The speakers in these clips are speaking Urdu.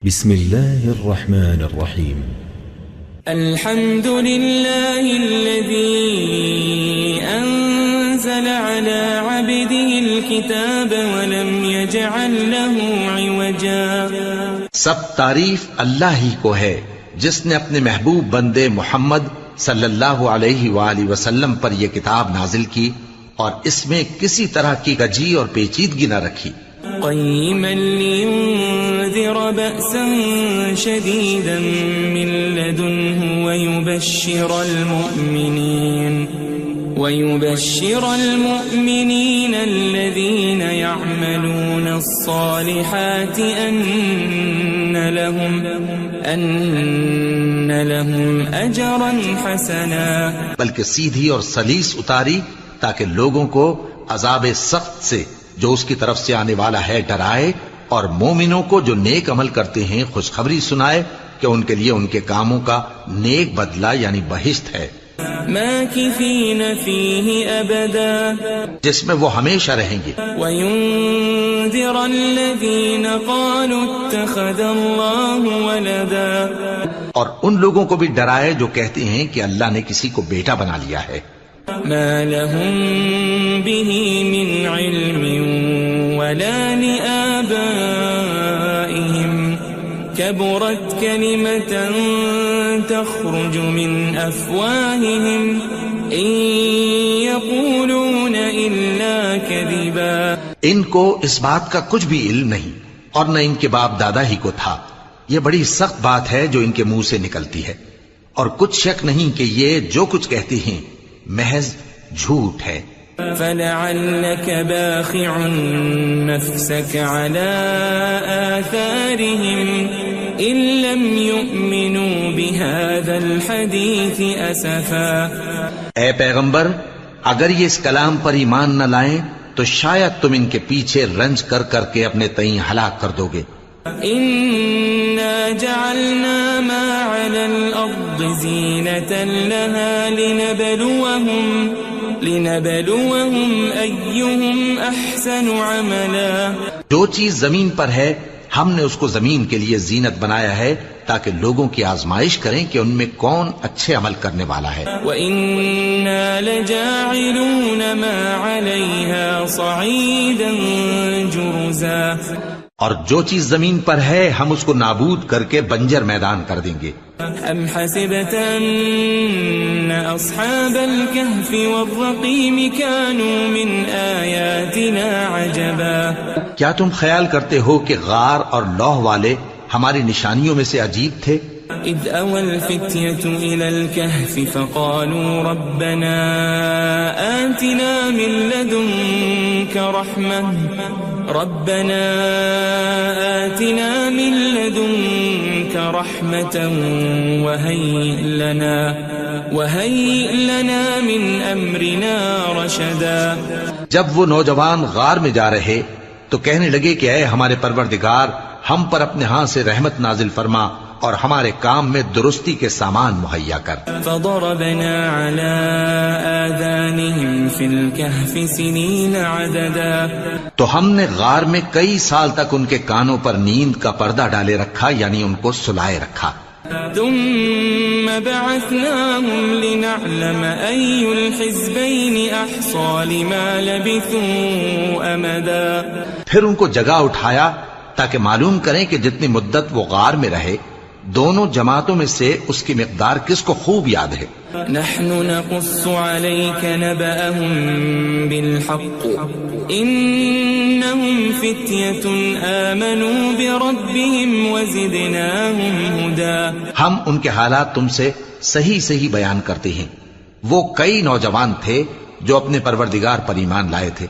بسم الله الرحمن الرحيم. الحمد لله الذي أنزل على عبده الكتاب ولم يجعل له عوجا. سب تعریف اللہ ہی کو ہے جس نے اپنے محبوب بندے محمد صلی اللہ علیہ وآلہ وسلم پر یہ کتاب نازل کی اور اس میں کسی طرح کی گجی اور پیچیدگی نہ رکھی. قيما لينذر بأسا شديدا من لدنه ويبشر المؤمنين الذين يعملون الصالحات أن لهم أجرا حسنا. بلکہ سیدھی اور سلیس اتاری تاکہ لوگوں کو عذاب سخت سے جو اس کی طرف سے آنے والا ہے ڈرائے، اور مومنوں کو جو نیک عمل کرتے ہیں خوشخبری سنائے کہ ان کے لیے ان کے کاموں کا نیک بدلہ یعنی بہشت ہے، ماکثین فیہ ابدا، جس میں وہ ہمیشہ رہیں گے. وینذر الذین قالوا اتخذ اللہ ولدا، اور ان لوگوں کو بھی ڈرائے جو کہتے ہیں کہ اللہ نے کسی کو بیٹا بنا لیا ہے. ما لهم به من علم ولا لآبائهم كبرت كلمة تخرج من أفواههم إن يقولون إلا كذبا. ان کو اس بات کا کچھ بھی علم نہیں اور نہ ان کے باپ دادا ہی کو تھا. یہ بڑی سخت بات ہے جو ان کے منہ سے نکلتی ہے، اور کچھ شک نہیں کہ یہ جو کچھ کہتے ہیں محض جھوٹ ہے. فلعلك باخع نفسك على آثارهم إن لم يؤمنوا بهذا الحديث أسفا. اے پیغمبر، اگر یہ اس کلام پر ایمان نہ لائیں تو شاید تم ان کے پیچھے رنج کر کر کے اپنے تئیں ہلاک کر دو گے. إنا جعلنا ما على الأرض زينة لها لنبلوهم أيهم أحسن عملا. جو چیز زمین پر ہے ہم نے اس کو زمین کے لیے زینت بنایا ہے تاکہ لوگوں کی آزمائش کریں کہ ان میں کون اچھے عمل کرنے والا ہے. وَإِنَّا لَجَاعِلُونَ مَا عَلَيْهَا صَعِيدًا جُرُزًا. اور جو چیز زمین پر ہے ہم اس کو نابود کر کے بنجر میدان کر دیں گے. ام حسبت ان اصحاب الكهف والرقيم كانوا من آیاتنا عجبا. کیا تم خیال کرتے ہو کہ غار اور لوح والے ہماری نشانیوں میں سے عجیب تھے؟ اذ اوى الفتية الى الكهف فقالوا ربنا آتنا من لدنك رحمة وهيئ لنا من أمرنا رشدا. جب وہ نوجوان غار میں جا رہے تو کہنے لگے کہ اے ہمارے پروردگار، ہم پر اپنے ہاں سے رحمت نازل فرما اور ہمارے کام میں درستی کے سامان مہیا کر. فضربنا على آذانهم في الكهف سنين عددا. تو ہم نے غار میں کئی سال تک ان کے کانوں پر نیند کا پردہ ڈالے رکھا، یعنی ان کو سلائے رکھا. ثم بعثناهم لنعلم أي الحزبين أحصى لما لبثوا أمدا. پھر ان کو جگہ اٹھایا تاکہ معلوم کریں کہ جتنی مدت وہ غار میں رہے دونوں جماعتوں میں سے اس کی مقدار کس کو خوب یاد ہے. نحن نقص عليك نبأهم بالحق إنهم فتية آمنوا بربهم وزدناهم هدى. ہم ان کے حالات تم سے صحیح صحیح بیان کرتے ہیں. وہ کئی نوجوان تھے جو اپنے پروردگار پر ایمان لائے تھے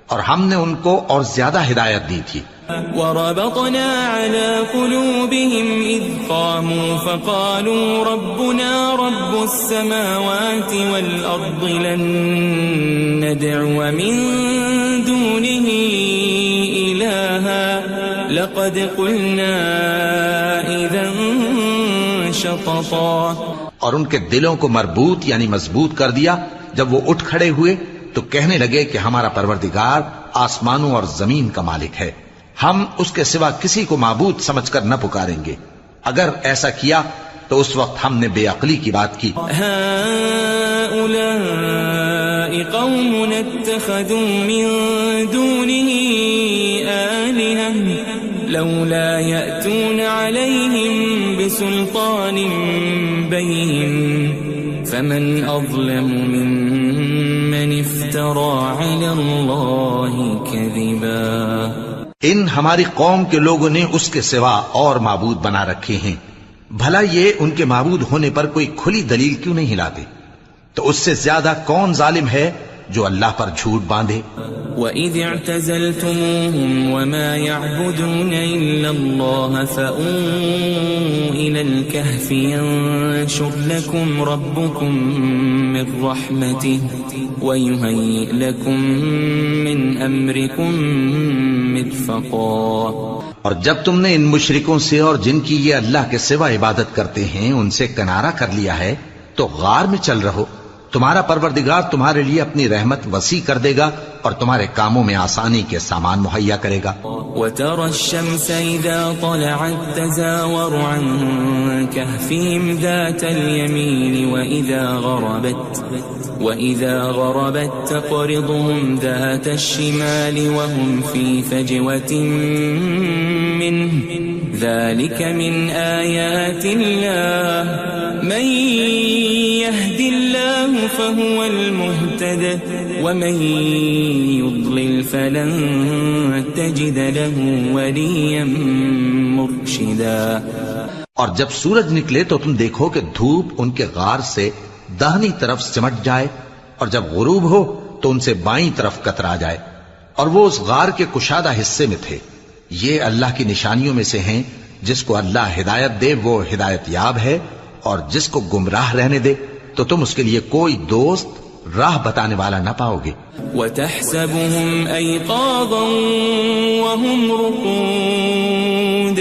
اور ہم نے ان کو اور زیادہ ہدایت دی تھی. وربطنا على قلوبهم إذ قاموا فقالوا ربنا رب السماوات والأرض لن ندعو من دونه إلها لقد قلنا إذا شططا. اور ان کے دلوں کو مربوط یعنی مضبوط کر دیا. جب وہ اٹھ کھڑے ہوئے تو کہنے لگے کہ ہمارا پروردگار آسمانوں اور زمین کا مالک ہے، ہم اس کے سوا کسی کو معبود سمجھ کر نہ پکاریں گے. اگر ایسا کیا تو اس وقت ہم نے بے عقلی کی بات کی. هؤلاء قوم اتخذوا من دونه آلهة لولا يأتون عليهم بسلطان بين فمن أظلم ممن افترى على الله كذبا. ان ہماری قوم کے لوگوں نے اس کے سوا اور معبود بنا رکھے ہیں. بھلا یہ ان کے معبود ہونے پر کوئی کھلی دلیل کیوں نہیں لاتے؟ تو اس سے زیادہ کون ظالم ہے جو اللہ پر جھوٹ باندھے؟ وَإِذِ اعْتَزَلْتُمُوهُمْ وَمَا يَعْبُدُونَ إِلَّا اللَّهَ فَأْوُوا إِلَى الْكَهْفِ يَنشُرْ لَكُمْ رَبُّكُمْ مِنْ رَحْمَتِهِ وَيُهَيِّئْ لَكُمْ مِنْ أَمْرِكُمْ مِرْفَقًا. اور جب تم نے ان مشرکوں سے اور جن کی یہ اللہ کے سوا عبادت کرتے ہیں ان سے کنارہ کر لیا ہے تو غار میں چل رہو. تمہارا پروردگار تمہارے لیے اپنی رحمت وسیع کر دے گا اور تمہارے کاموں میں آسانی کے سامان مہیا کرے گا. وَتَرَى الشَّمْسَ إِذَا طَلَعَتْ تَزَاوَرُ عَنْ كَهْفِهِمْ ذَاتَ الْيَمِينِ وَإِذَا غَرَبَتْ تَقْرِضُهُمْ ذَاتَ الشِّمَالِ وَهُمْ فِي فَجْوَةٍ مِّنْهُ ذَلِكَ مِنْ آيَاتِ اللَّهِ مَنْ يَهْدِ اللَّهُ فَهُوَ الْمُهْتَدِ وَمَنْ يُضْلِلْ فَلَنْ تَجِدَ لَهُ وَلِيًّا مُرْشِدًا. اور جب سورج نکلے تو تم دیکھو کہ دھوپ ان کے غار سے داہنی طرف سمٹ جائے اور جب غروب ہو تو ان سے بائیں طرف کترا جائے اور وہ اس غار کے کشادہ حصے میں تھے. یہ اللہ کی نشانیوں میں سے ہیں. جس کو اللہ ہدایت دے وہ ہدایت یاب ہے اور جس کو گمراہ رہنے دے تو تم اس کے لیے کوئی دوست راہ بتانے والا نہ پاؤ گے. وَتَحْسَبُهُمْ أَيْقَاظًا وَهُمْ رُقُودٌ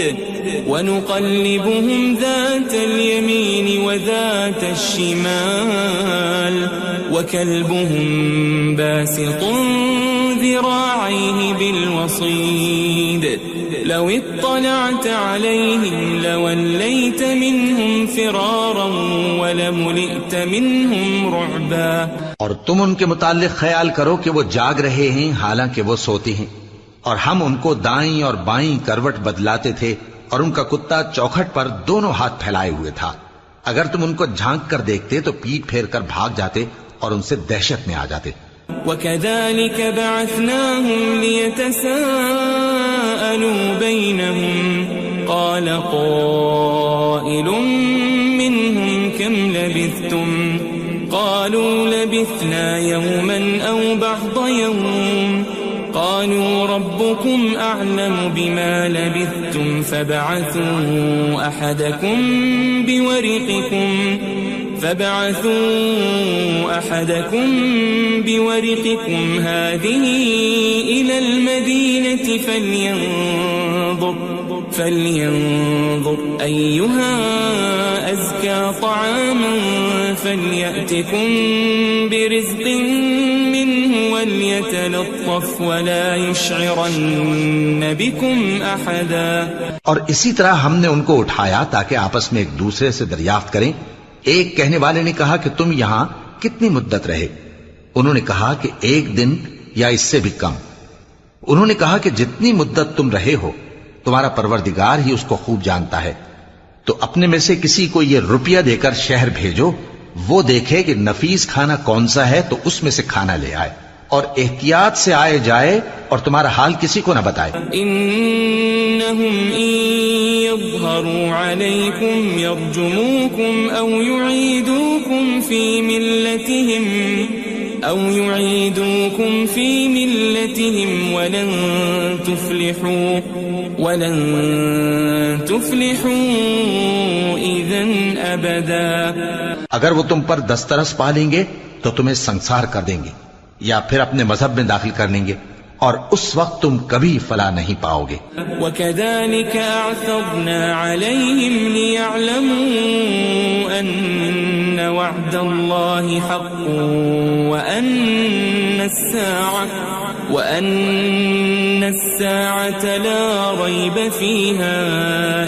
وَنُقَلِّبُهُمْ ذَاتَ الْيَمِينِ وَذَاتَ الشِّمَالِ وَكَلْبُهُمْ بَاسِطٌ ذِرَاعَيْهِ بِالْوَصِيدِ لَوِ اطَّلَعْتَ عَلَيْهِمْ لَوَلَّيْتَ مِنْهُمْ فِرَارًا وَلَمُلِئْتَ مِنْهُمْ رُعْبًا. اور تم ان کے متعلق خیال کرو کہ وہ جاگ رہے ہیں حالانکہ وہ سوتے ہیں اور ہم ان کو دائیں اور بائیں کروٹ بدلاتے تھے اور ان کا کتا چوکھٹ پر دونوں ہاتھ پھیلائے ہوئے تھا. اگر تم ان کو جھانک کر دیکھتے تو پیٹ پھیر کر بھاگ جاتے اور ان سے دہشت میں آ جاتے. وَكَذَلِكَ بَعَثْنَاهُمْ لِيَتَسَاءَلُوا بَيْنَهُمْ قَالَ قَائِلٌ مِّنْهُمْ كَمْ لَبِثْتُمْ قَالُوا لَبِثْنَا يَوْمًا أَوْ بَعْضَ يَوْمٍ قَالُوا رَبُّكُمْ أَعْلَمُ بِمَا لَبِثْتُمْ فَابْعَثُوا أَحَدَكُمْ بِوَرِقِكُمْ هَذِهِ إِلَى الْمَدِينَةِ فَلْيَنظُرْ أَيُّهَا أَزْكَى طَعَامًا فَلْيَأْتِكُمْ بِرِزْقٍ مِّنْهُ وَلْيَتَلَطَّفْ وَلَا يُشْعِرَنَّ بِكُمْ أَحَدًا. اور اسی طرح ہم نے ان کو اٹھایا تاکہ آپس میں ایک دوسرے سے دریافت کریں. ایک کہنے والے نے کہا کہ تم یہاں کتنی مدت رہے؟ انہوں نے کہا کہ 1 دن یا اس سے بھی کم. انہوں نے کہا کہ جتنی مدت تم رہے ہو تمہارا پروردگار ہی اس کو خوب جانتا ہے. تو اپنے میں سے کسی کو یہ روپیہ دے کر شہر بھیجو، وہ دیکھے کہ نفیس کھانا کون سا ہے تو اس میں سے کھانا لے آئے اور احتیاط سے آئے جائے اور تمہارا حال کسی کو نہ بتائے. انہم ان یظہروا علیکم یرجموکم او یعیدوکم فی ملتہم ولن تفلحوا اذن ابدا. اگر وہ تم پر دسترس پا لیں گے تو تمہیں سنسار کر دیں گے یا پھر اپنے مذہب میں داخل کر لیں گے اور اس وقت تم کبھی فلاح نہیں پاؤ گے. وَكَذَلِكَ أَعْثَرْنَا عَلَيْهِمْ لِيَعْلَمُوا أَنَّ وَعْدَ اللَّهِ حَقٌّ وَأَنَّ وأن الساعة لا ريب فيها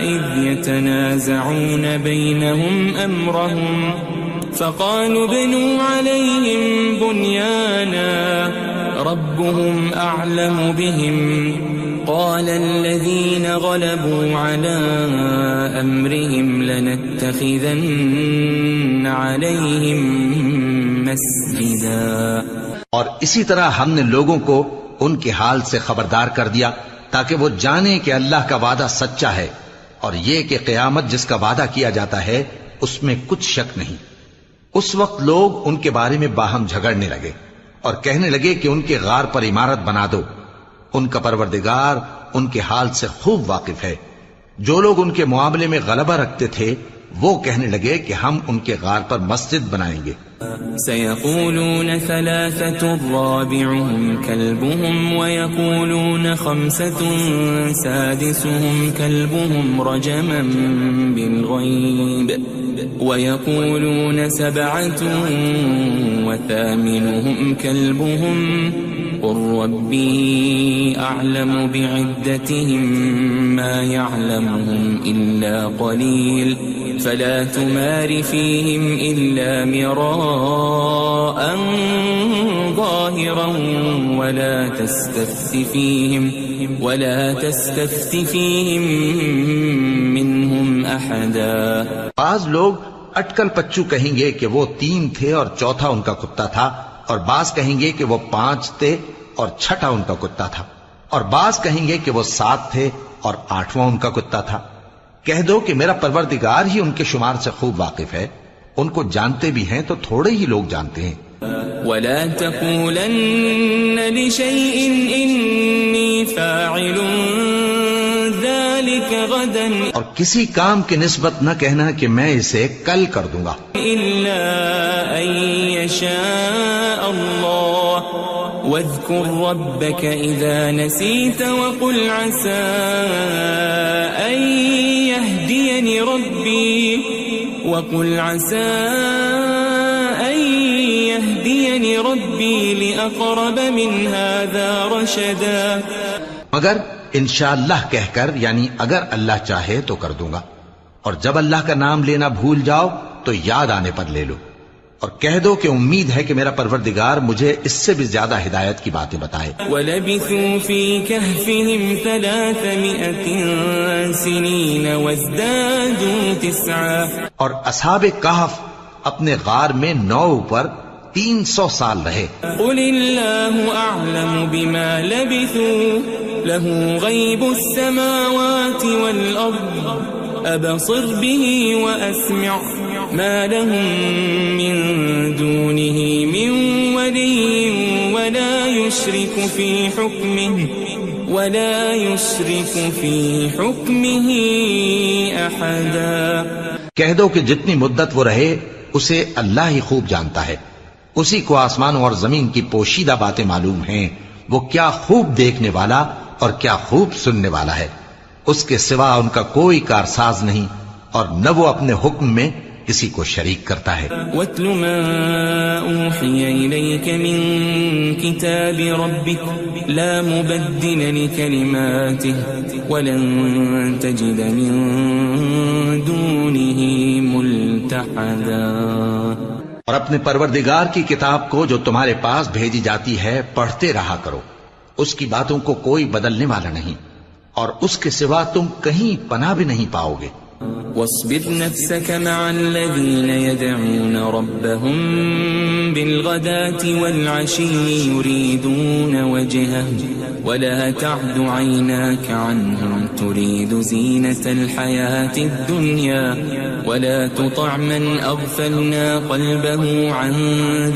إذ يتنازعون بينهم أمرهم فقالوا ابنوا عليهم بنيانا ربهم أعلم بهم قال الذين غلبوا على أمرهم لنتخذن عليهم مسجدا. اور اسی طرح ہم نے لوگوں کو ان کے حال سے خبردار کر دیا تاکہ وہ جانیں کہ اللہ کا وعدہ سچا ہے اور یہ کہ قیامت جس کا وعدہ کیا جاتا ہے اس میں کچھ شک نہیں. اس وقت لوگ ان کے بارے میں باہم جھگڑنے لگے اور کہنے لگے کہ ان کے غار پر عمارت بنا دو. ان کا پروردگار ان کے حال سے خوب واقف ہے. جو لوگ ان کے معاملے میں غلبہ رکھتے تھے وہ کہنے لگے کہ ہم ان کے غار پر مسجد بنائیں گے. سيقولون ثلاثة رابعهم كلبهم ويقولون خمسة سادسهم كلبهم رجما بالغيب ويقولون سبعة وثامنهم كلبهم قل ربي أعلم بعدتهم ما يعلمهم إلا قليل فلا تمار فيهم إلا مراء ظاهرا ولا تستفت فيهم منهم أحدا. بعض لوگ اٹکل پچو کہیں گے کہ وہ 3 تھے اور چوتھا ان کا کتا تھا، اور بعض کہیں گے کہ وہ 5 تھے اور چھٹا ان کا کتا تھا، اور بعض کہیں گے کہ وہ 7 تھے اور 8واں ان کا کتا تھا. کہہ دو کہ میرا پروردگار ہی ان کے شمار سے خوب واقف ہے. ان کو جانتے بھی ہیں تو تھوڑے ہی لوگ جانتے ہیں. ولا تقولن لشيء إني فاعل ذلك غدا اور کسی کام کی نسبت نہ کہنا کہ میں اسے کل کر دوں گا إلا أن يشاء الله واذكر ربك إذا نسيت وقل عسى أن يهديني ربي لأقرب من هذا رشدا. مگر انشاءاللہ کہہ کر، یعنی اگر اللہ چاہے تو کر دوں گا، اور جب اللہ کا نام لینا بھول جاؤ تو یاد آنے پر لے لو، اور کہہ دو کہ امید ہے کہ میرا پروردگار مجھے اس سے بھی زیادہ ہدایت کی باتیں بتائے. وَلَبِثُوا فِي كَهْفِهِمْ 300 سِنِينَ وَازْدَادُوا 9. اور اصحاب کہف اپنے غار میں 9 پر 300 سال رہے. قُلِ اللَّهُ أَعْلَمُ بِمَا لَبِثُوا لَهُ غَيْبُ السَّمَاوَاتِ وَالْأَرْضِ أَبْصِرْ بِهِ وَأَسْمِعْ مَا لَهُم مِّن دُونِهِ مِن وَلِيٍّ وَلَا يُشْرِكُ فِي حُكْمِهِ أَحَدًا. کہہ دو کہ جتنی مدت وہ رہے اسے اللہ ہی خوب جانتا ہے. اسی کو آسمانوں اور زمین کی پوشیدہ باتیں معلوم ہیں. وہ کیا خوب دیکھنے والا اور کیا خوب سننے والا ہے. اس کے سوا ان کا کوئی کارساز نہیں، اور نہ وہ اپنے حکم میں کسی کو شریک کرتا ہے. وَاتْلُ مَا أُوحِيَ إِلَيْكَ مِن كِتَابِ رَبِّكَ لَا مُبَدِّلَ لِكَلِمَاتِهِ وَلَن تَجِدَ مِن دُونِهِ مُلْتَحَدًا. اور اپنے پروردگار کی کتاب کو جو تمہارے پاس بھیجی جاتی ہے پڑھتے رہا کرو. اس کی باتوں کو کوئی بدلنے والا نہیں، اور اس کے سوا تم کہیں پناہ بھی نہیں پاؤ گے. واصبر نفسك مع الذين يدعون ربهم بالغداة والعشي يريدون وجهه ولا تعد عيناك عنهم تريد زينة الحياة الدنيا ولا تطع من أغفلنا قلبه عن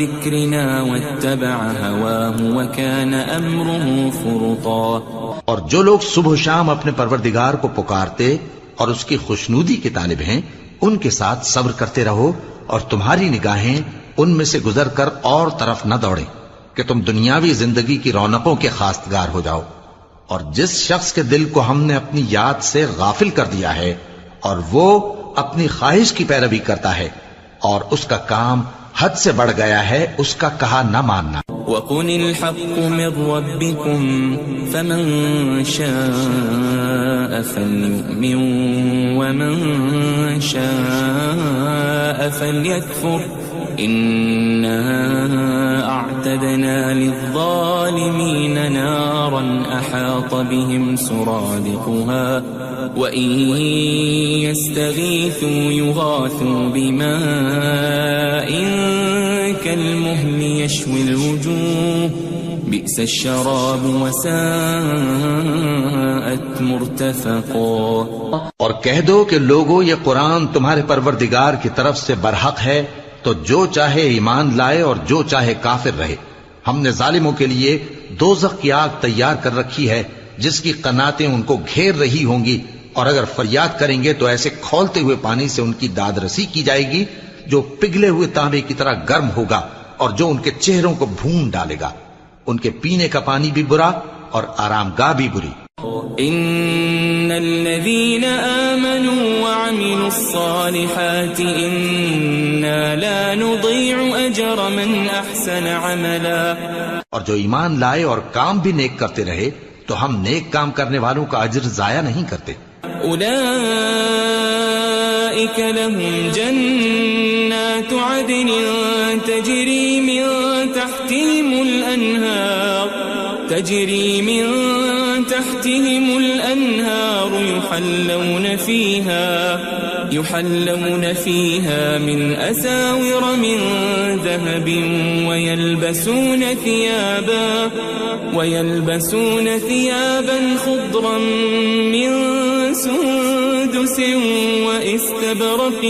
ذكرنا واتبع هواه وكان أمره فرطا. اور جو لوگ صبح و شام اپنے پروردگار کو پکارتے اور اس کی خوشنودی کے طالب ہیں ان کے ساتھ صبر کرتے رہو، اور تمہاری نگاہیں ان میں سے گزر کر اور طرف نہ دوڑیں کہ تم دنیاوی زندگی کی رونقوں کے خواستگار ہو جاؤ. اور جس شخص کے دل کو ہم نے اپنی یاد سے غافل کر دیا ہے اور وہ اپنی خواہش کی پیروی کرتا ہے اور اس کا کام حد سے بڑھ گیا ہے، اس کا کہا نہ ماننا. وقل الحق من ربكم فمن شاء فليؤمن ومن شاء فليكفر إنا أعتدنا للظالمين نارا أحاط بهم سرادقها وإن يستغيثوا يغاثوا بماء كالمهل يشوي الوجوه بئس الشراب وساءت مرتفقا. اور کہہ دو کہ لوگو یہ قرآن تمہارے پروردگار کی طرف سے برحق ہے، تو جو چاہے ایمان لائے اور جو چاہے کافر رہے. ہم نے ظالموں کے لیے دوزخ کی آگ تیار کر رکھی ہے جس کی قناتیں ان کو گھیر رہی ہوں گی، اور اگر فریاد کریں گے تو ایسے کھولتے ہوئے پانی سے ان کی داد رسی کی جائے گی جو پگھلے ہوئے تانبے کی طرح گرم ہوگا اور جو ان کے چہروں کو بھون ڈالے گا. ان کے پینے کا پانی بھی برا اور آرام گاہ بھی بری. ان الذين آمنوا وعملوا الصالحات انا لا نضيع اجر من احسن عملا. اور جو ایمان لائے اور کام بھی نیک کرتے رہے تو ہم نیک کام کرنے والوں کا اجر ضائع نہیں کرتے. اولئك لهم جنات عدن تجري من تحتهم الأنهار يحلون فيها من أساور من ذهب ويلبسون ثيابا خضرا من سندس واستبرق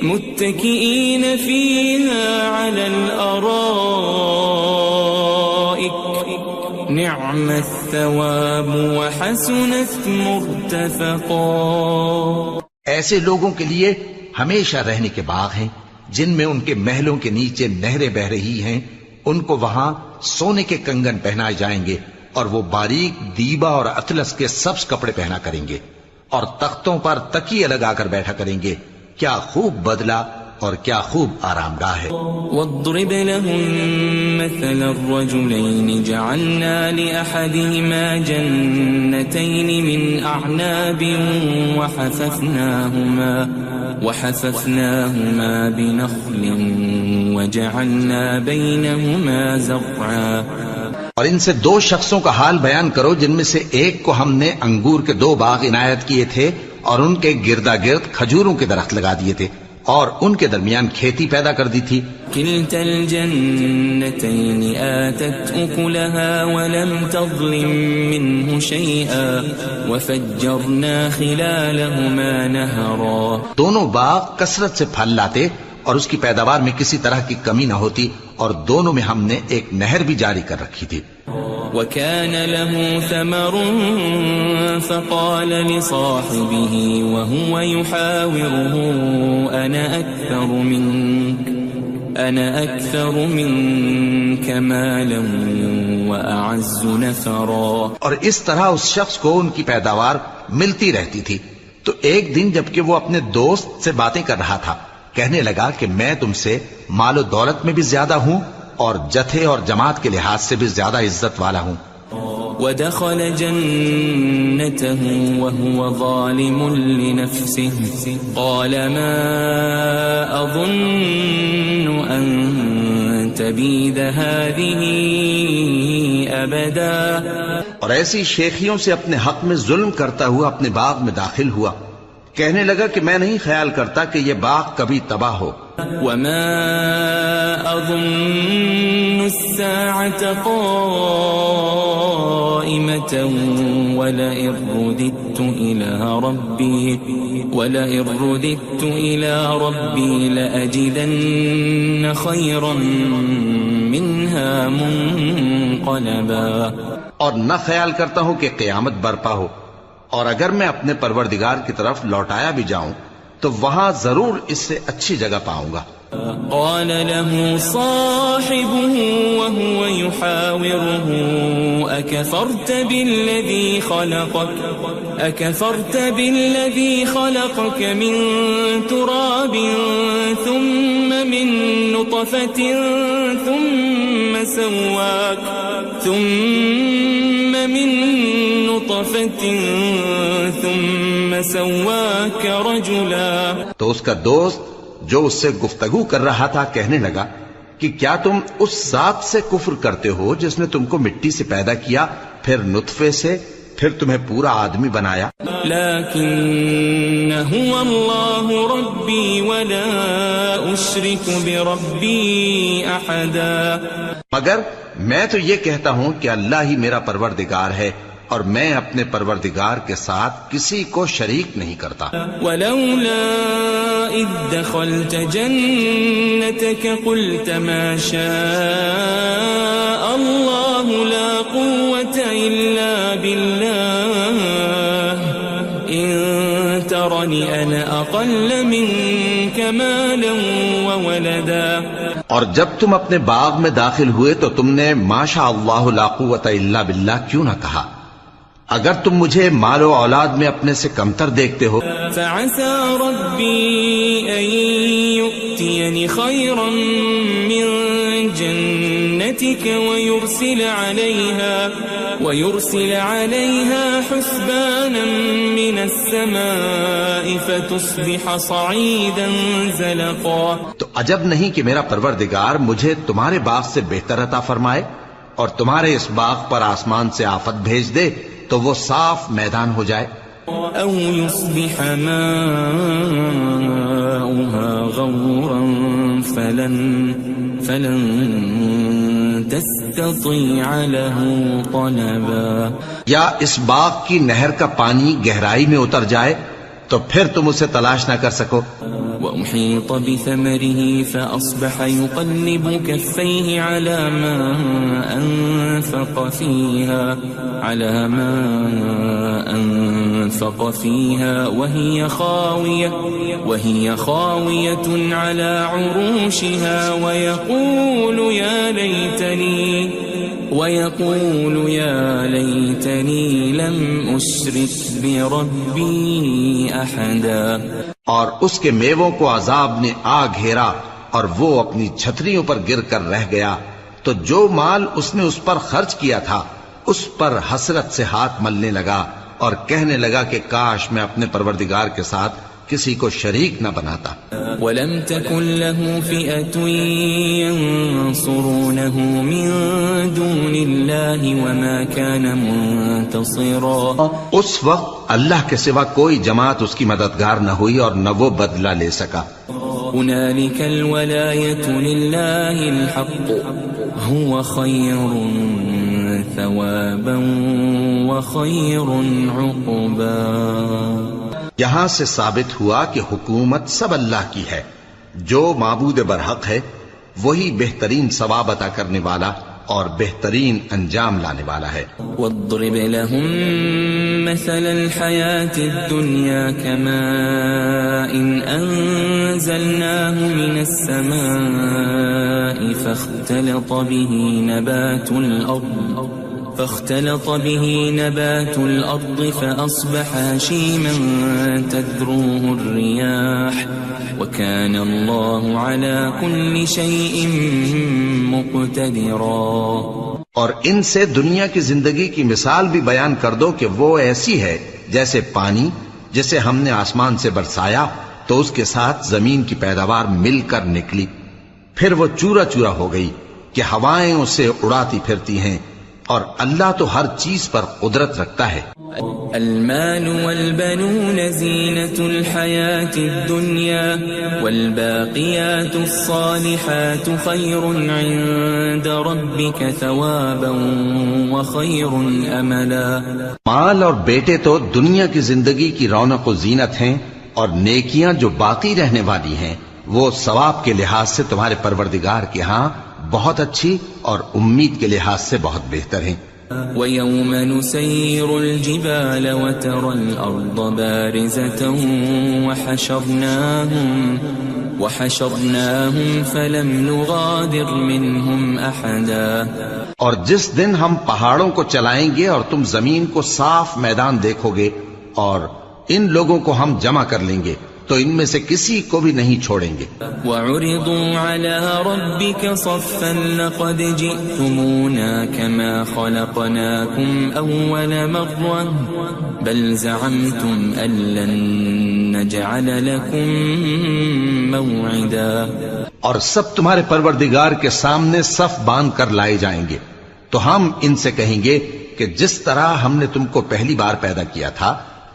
متكئين فيها على الأرائك نعم الثواب وحسنت مرتفقا. ایسے لوگوں کے لیے ہمیشہ رہنے کے باغ ہیں جن میں ان کے محلوں کے نیچے نہریں بہ رہی ہیں. ان کو وہاں سونے کے کنگن پہنائے جائیں گے اور وہ باریک دیبا اور اطلس کے سبز کپڑے پہنا کریں گے اور تختوں پر تکیے لگا کر بیٹھا کریں گے. کیا خوب بدلہ اور کیا خوب آرام گاہ ہے. واضرب لهم مثل الرجلين جعلنا لأحدهما جنتين من أعناب وحففناهما بنخل وجعلنا بينهما زرعا. اور ان سے دو شخصوں کا حال بیان کرو جن میں سے ایک کو ہم نے انگور کے 2 باغ عنایت کیے تھے اور ان کے گردا گرد کھجوروں کے درخت لگا دیے تھے اور ان کے درمیان کھیتی پیدا کر دی تھی. كلتا الجنتين آتت أكلها ولم تظلم منه شيئا وفجرنا خلالهما نهرا. دونوں باغ کثرت سے پھل لاتے اور اس کی پیداوار میں کسی طرح کی کمی نہ ہوتی اور دونوں میں ہم نے ایک نہر بھی جاری کر رکھی تھی. وكان له ثمر فقال لصاحبه وهو يحاوره أنا أكثر منك مالا وأعز نفرا. اور اس طرح اس شخص کو ان کی پیداوار ملتی رہتی تھی. تو ایک دن جبکہ وہ اپنے دوست سے باتیں کر رہا تھا کہنے لگا کہ میں تم سے مال و دولت میں بھی زیادہ ہوں اور جتھے اور جماعت کے لحاظ سے بھی زیادہ عزت والا ہوں. ودخل جنته وهو ظالم لنفسه قال ما أظن أن تبيد هذه أبدا. اور ایسی شیخیوں سے اپنے حق میں ظلم کرتا ہوا اپنے باغ میں داخل ہوا. کہنے لگا کہ میں نہیں خیال کرتا کہ یہ باغ کبھی تباہ ہو. وما أظن الساعة قائمة ولئن رددت إلى ربي لأجدن خيرا منها منقلبا. اور نہ خیال کرتا ہوں کہ قیامت برپا ہو، اور اگر میں اپنے پروردگار کی طرف لوٹایا بھی جاؤں تو وہاں ضرور اس سے اچھی جگہ پاؤں گا۔ قال له صاحبه وهو يحاوره أكفرت بالذي خلقك من تراب ثم من نطفة ثم سواك رجلا۔ تو اس کا دوست جو اس سے گفتگو کر رہا تھا کہنے لگا کہ کیا تم اس ذات سے کفر کرتے ہو جس نے تم کو مٹی سے پیدا کیا، پھر نطفے سے، پھر تمہیں پورا آدمی بنایا؟ لیکن هو اللہ ربی ولا اشرک بربی احدا، مگر میں تو یہ کہتا ہوں کہ اللہ ہی میرا پروردگار ہے اور میں اپنے پروردگار کے ساتھ کسی کو شریک نہیں کرتا۔ ولولا اذ دخلت جنتك قلت ما شاء الله لا قوة الا بالله ان ترني انا اقل منك مالا وولدا۔ اور جب تم اپنے باغ میں داخل ہوئے تو تم نے ما شاء اللہ لا قوت الا باللہ کیوں نہ کہا؟ اگر تم مجھے مال و اولاد میں اپنے سے کمتر دیکھتے ہو۔ فعسى ربي أن يؤتيني خيرا من جنتك ويرسل عليها حسبانا من السماء فتصبح صعيدا زلقا۔ تو عجب نہیں کہ میرا پروردگار مجھے تمہارے باغ سے بہتر عطا فرمائے اور تمہارے اس باغ پر آسمان سے آفت بھیج دے تو وہ صاف میدان ہو جائے۔ او يصبح ماؤها غورا فلن تستطيع له طلبا، یا اس باغ کی نہر کا پانی گہرائی میں اتر جائے تو پھر تم اسے تلاش نہ کر سکو۔ وأحيط بثمره فأصبح يقلب كفيه على ما أنفق فيها وهي خاوية على عروشها ويقول يا ليتني لم أشرك بربي أحدا۔ اور اس کے میووں کو عذاب نے آ گھیرا اور وہ اپنی چھتریوں پر گر کر رہ گیا، تو جو مال اس نے اس پر خرچ کیا تھا اس پر حسرت سے ہاتھ ملنے لگا اور کہنے لگا کہ کاش میں اپنے پروردگار کے ساتھ کسی کو شریک نہ بناتا۔ وَلَمْ تَكُنْ لَهُ فِئَةٌ يَنْصُرُونَهُ مِنْ دُونِ اللَّهِ وَمَا كَانَ مُنْتَصِرًا۔ اس وقت اللہ کے سوا کوئی جماعت اس کی مددگار نہ ہوئی اور نہ وہ بدلہ لے سکا۔ هُنَالِكَ الْوَلَایَةُ لِلَّهِ الْحَقُّ هُوَ خَيْرٌ ثَوَابًا وَخَيْرٌ عُقْبًا۔ یہاں سے ثابت ہوا کہ حکومت سب اللہ کی ہے، جو معبود برحق ہے وہی بہترین ثواب عطا کرنے والا اور بہترین انجام لانے والا ہے۔ وَاضْرِبْ لَهُم مَّثَلَ الْحَيَاةِ الدُّنْيَا كَمَاءٍ أَنزَلْنَاهُ مِنَ السَّمَاءِ فاختلط به نبات الأرض فأصبح هشيما تذروه الرياح وكان الله على كل شيء مقتدرا۔ اور ان سے دنیا کی زندگی کی مثال بھی بیان کر دو کہ وہ ایسی ہے جیسے پانی جسے ہم نے آسمان سے برسایا تو اس کے ساتھ زمین کی پیداوار مل کر نکلی، پھر وہ چورا چورا ہو گئی کہ ہوائیں اسے اڑاتی پھرتی ہیں، اور اللہ تو ہر چیز پر قدرت رکھتا ہے۔ المال والبنون زینة الحیاة الدنیا والباقیات الصالحات خیر عند ربک ثوابا وخیر املا۔ مال اور بیٹے تو دنیا کی زندگی کی رونق و زینت ہیں، اور نیکیاں جو باقی رہنے والی ہیں وہ ثواب کے لحاظ سے تمہارے پروردگار کے ہاں بہت اچھی اور امید کے لحاظ سے بہت بہتر ہیں۔ ويوم نسير الجبال وترى الأرض بارزة وحشرناهم فلم نغادر منهم أحدا. اور جس دن ہم پہاڑوں کو چلائیں گے اور تم زمین کو صاف میدان دیکھو گے اور ان لوگوں کو ہم جمع کر لیں گے تو ان میں سے کسی کو بھی نہیں چھوڑیں گے. وَعُرِضُوا عَلَى رَبِّكَ صَفًّا لَقَدْ جِئْتُمُونَا كَمَا خَلَقْنَاكُمْ أَوَّلَ مَرَّةٍ بَلْ زَعَمْتُمْ أَن لَّن نَّجْعَلَ لَكُم مَّوْعِدًا. اور سب تمہارے پروردگار کے سامنے صف باندھ کر لائے جائیں گے تو ہم ان سے کہیں گے کہ جس طرح ہم نے تم کو پہلی بار پیدا کیا تھا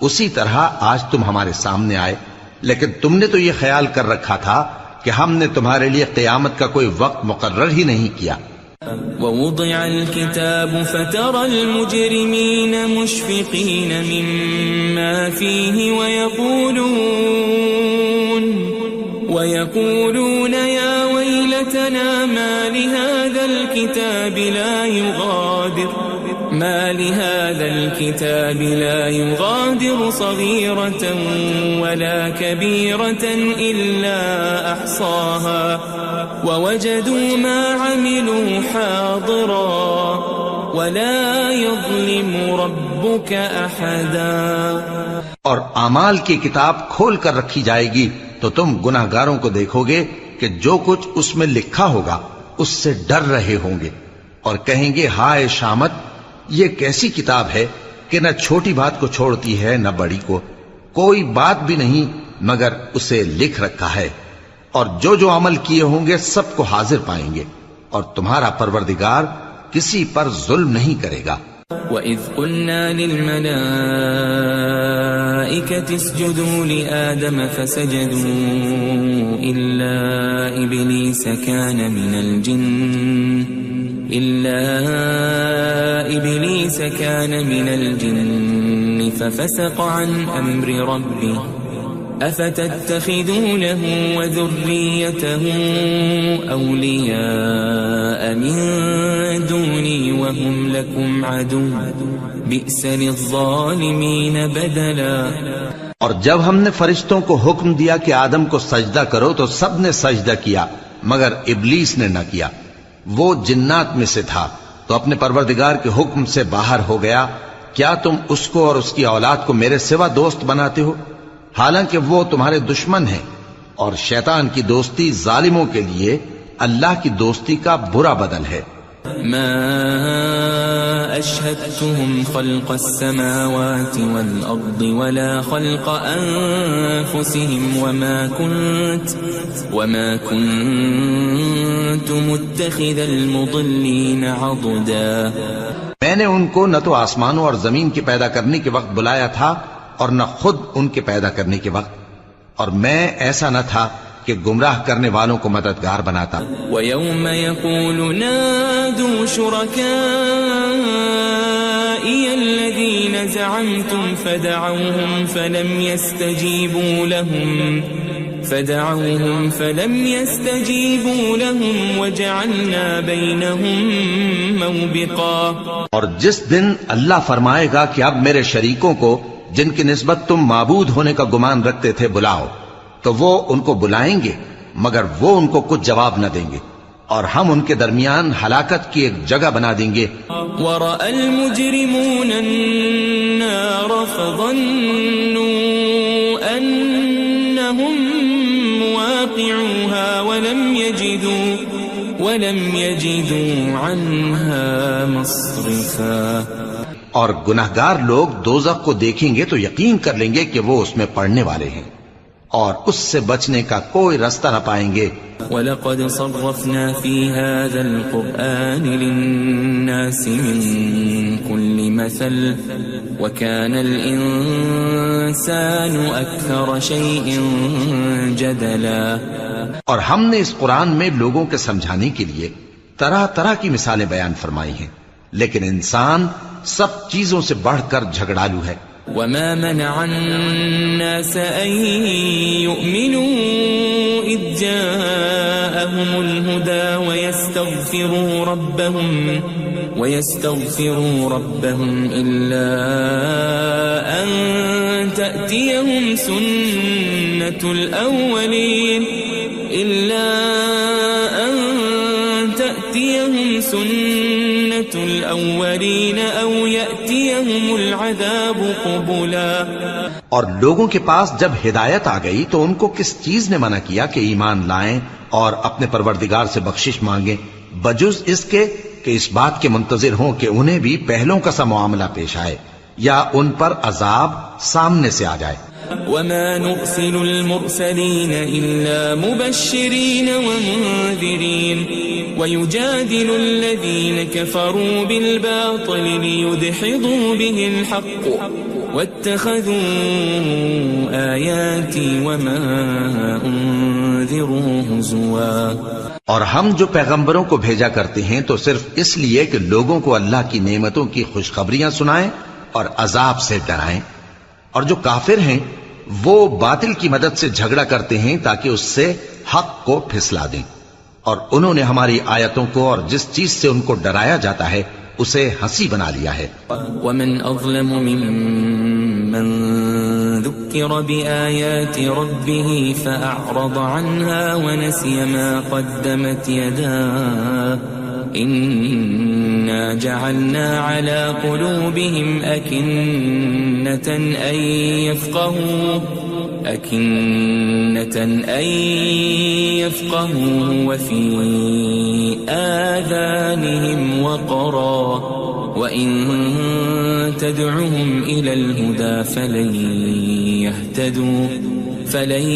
اسی طرح آج تم ہمارے سامنے آئے، لیکن تم نے تو یہ خیال کر رکھا تھا کہ ہم نے تمہارے لیے قیامت کا کوئی وقت مقرر ہی نہیں کیا. وَوُضِعَ الْكِتَابُ فَتَرَى الْمُجْرِمِينَ مُشْفِقِينَ مِمَّا فِيهِ وَيَقُولُونَ يَا وَيْلَتَنَا مَا لِهَذَا الْكِتَابِ لَا يُغَادِرُ صَغِيرَةً وَلَا كَبِيرَةً إِلَّا أَحْصَاهَا وَوَجَدُوا مَا عَمِلُوا حَاضِرًا وَلَا يَظْلِمُ رَبُّكَ أَحَدًا. اور اعمال کی کتاب کھول کر رکھی جائے گی تو تم گناہگاروں کو دیکھو گے کہ جو کچھ اس میں لکھا ہوگا اس سے ڈر رہے ہوں گے اور کہیں گے ہائے شامت، یہ کیسی کتاب ہے کہ نہ چھوٹی بات کو چھوڑتی ہے نہ بڑی کو، کوئی بات بھی نہیں مگر اسے لکھ رکھا ہے، اور جو جو عمل کیے ہوں گے سب کو حاضر پائیں گے، اور تمہارا پروردگار کسی پر ظلم نہیں کرے گا. وَإِذْ قُلْنَا لِلْمَلَائِكَةِ اسْجُدُوا لِآدَمَ فَسَجَدُوا إِلَّا إِبْلِيسَ كَانَ مِنَ الْجِنِّ فَفَسَقَ عَنْ أَمْرِ رَبِّهِ أَفَتَتَّخِذُونَهُ وَذُرِّيَّتَهُ أَوْلِيَاءَ مِن دُونِي وَهُمْ لَكُمْ عَدُوٌّ بِئْسَ لِلظَّالِمِينَ بَدَلًا. اور جب ہم نے فرشتوں کو حکم دیا کہ آدم کو سجدہ کرو تو سب نے سجدہ کیا مگر ابلیس نے نہ کیا، وہ جنات میں سے تھا تو اپنے پروردگار کے حکم سے باہر ہو گیا. کیا تم اس کو اور اس کی اولاد کو میرے سوا دوست بناتے ہو حالانکہ وہ تمہارے دشمن ہیں، اور شیطان کی دوستی ظالموں کے لیے اللہ کی دوستی کا برا بدل ہے. ما أشهدتهم خلق السماوات والأرض ولا خلق أنفسهم وما كنت متخذ المضلين عضدا. میں نے ان کو نہ تو آسمانوں اور زمین کے پیدا کرنے کے وقت بلایا تھا اور نہ خود ان کے پیدا کرنے کے وقت، اور میں ایسا نہ تھا کہ گمراہ کرنے والوں کو مددگار بناتا. وَيَوْمَ يَقُولُ نَادُوا شُرَكَائِيَ الَّذِينَ زَعَمْتُمْ فَدَعَوْهُمْ فَلَمْ يَسْتَجِيبُوا لَهُمْ وَجَعَلْنَا بَيْنَهُمْ مَوْبِقًا. اور جس دن اللہ فرمائے گا کہ اب میرے شریکوں کو جن کی نسبت تم معبود ہونے کا گمان رکھتے تھے بلاؤ، تو وہ ان کو بلائیں گے مگر وہ ان کو کچھ جواب نہ دیں گے، اور ہم ان کے درمیان ہلاکت کی ایک جگہ بنا دیں گے. وَرَأَى الْمُجْرِمُونَ النَّارَ فَظَنُّوا أَنَّهُمْ مُوَاقِعُوهَا وَلَمْ يَجِدُوا عَنْهَا مَصْرِفًا. اور گناہگار لوگ دوزخ کو دیکھیں گے تو یقین کر لیں گے کہ وہ اس میں پڑنے والے ہیں اور اس سے بچنے کا کوئی رستہ نہ پائیں گے. وَلَقَدْ صَرَّفْنَا فِي هَذَا الْقُرْآنِ لِلنَّاسِ مِنْ كُلِّ مَثَلٍ وَكَانَ الْإِنسَانُ أَكْثَرَ شَيْءٍ جَدَلًا. اور ہم نے اس قرآن میں لوگوں کے سمجھانے کے لیے طرح طرح کی مثالیں بیان فرمائی ہیں، لیکن انسان سب چیزوں سے بڑھ کر جھگڑالو ہے. وَمَا مَنَعَ النَّاسَ أَن يُؤْمِنُوا إِذْ جَاءَهُمُ الْهُدَى وَيَسْتَغْفِرُوا ويستغفروا ربهم إلا أن تأتيهم سنة الأولين أو يأتيهم العذاب قبلا. اور لوگوں کے پاس جب ہدایت آ گئی تو ان کو کس چیز نے منع کیا کہ ایمان لائیں اور اپنے پروردگار سے بخشش مانگیں بجز اس کے کہ اس بات کے منتظر ہوں کہ انہیں بھی پہلوں کا سا معاملہ پیش آئے یا ان پر عذاب سامنے سے آ جائے. وما نرسل المرسلين إلا مبشرين ومنذرين ويجادل الذين كفروا بالباطل ليدحضوا به الحق واتخذوا آياتي وما أنذروا هزوا. اور ہم جو پیغمبروں کو بھیجا کرتے ہیں تو صرف اس لیے کہ لوگوں کو اللہ کی نعمتوں کی خوشخبریاں سنائیں اور عذاب سے ڈرائیں. اور جو کافر ہیں وہ باطل کی مدد سے جھگڑا کرتے ہیں تاکہ اس سے حق کو پھسلا دیں. اور انہوں نے ہماری آیتوں کو اور جس چیز سے ان کو ڈرایا جاتا ہے اسے ہنسی بنا لیا ہے. ومن اظلم ممن ذكر بآيات ربه فأعرض عنها ونسي ما قدمت يداه إنا جعلنا على قلوبهم أكنة أن يفقهوه وفي آذانهم وقرا وإن تدعهم إلى الهدى فلن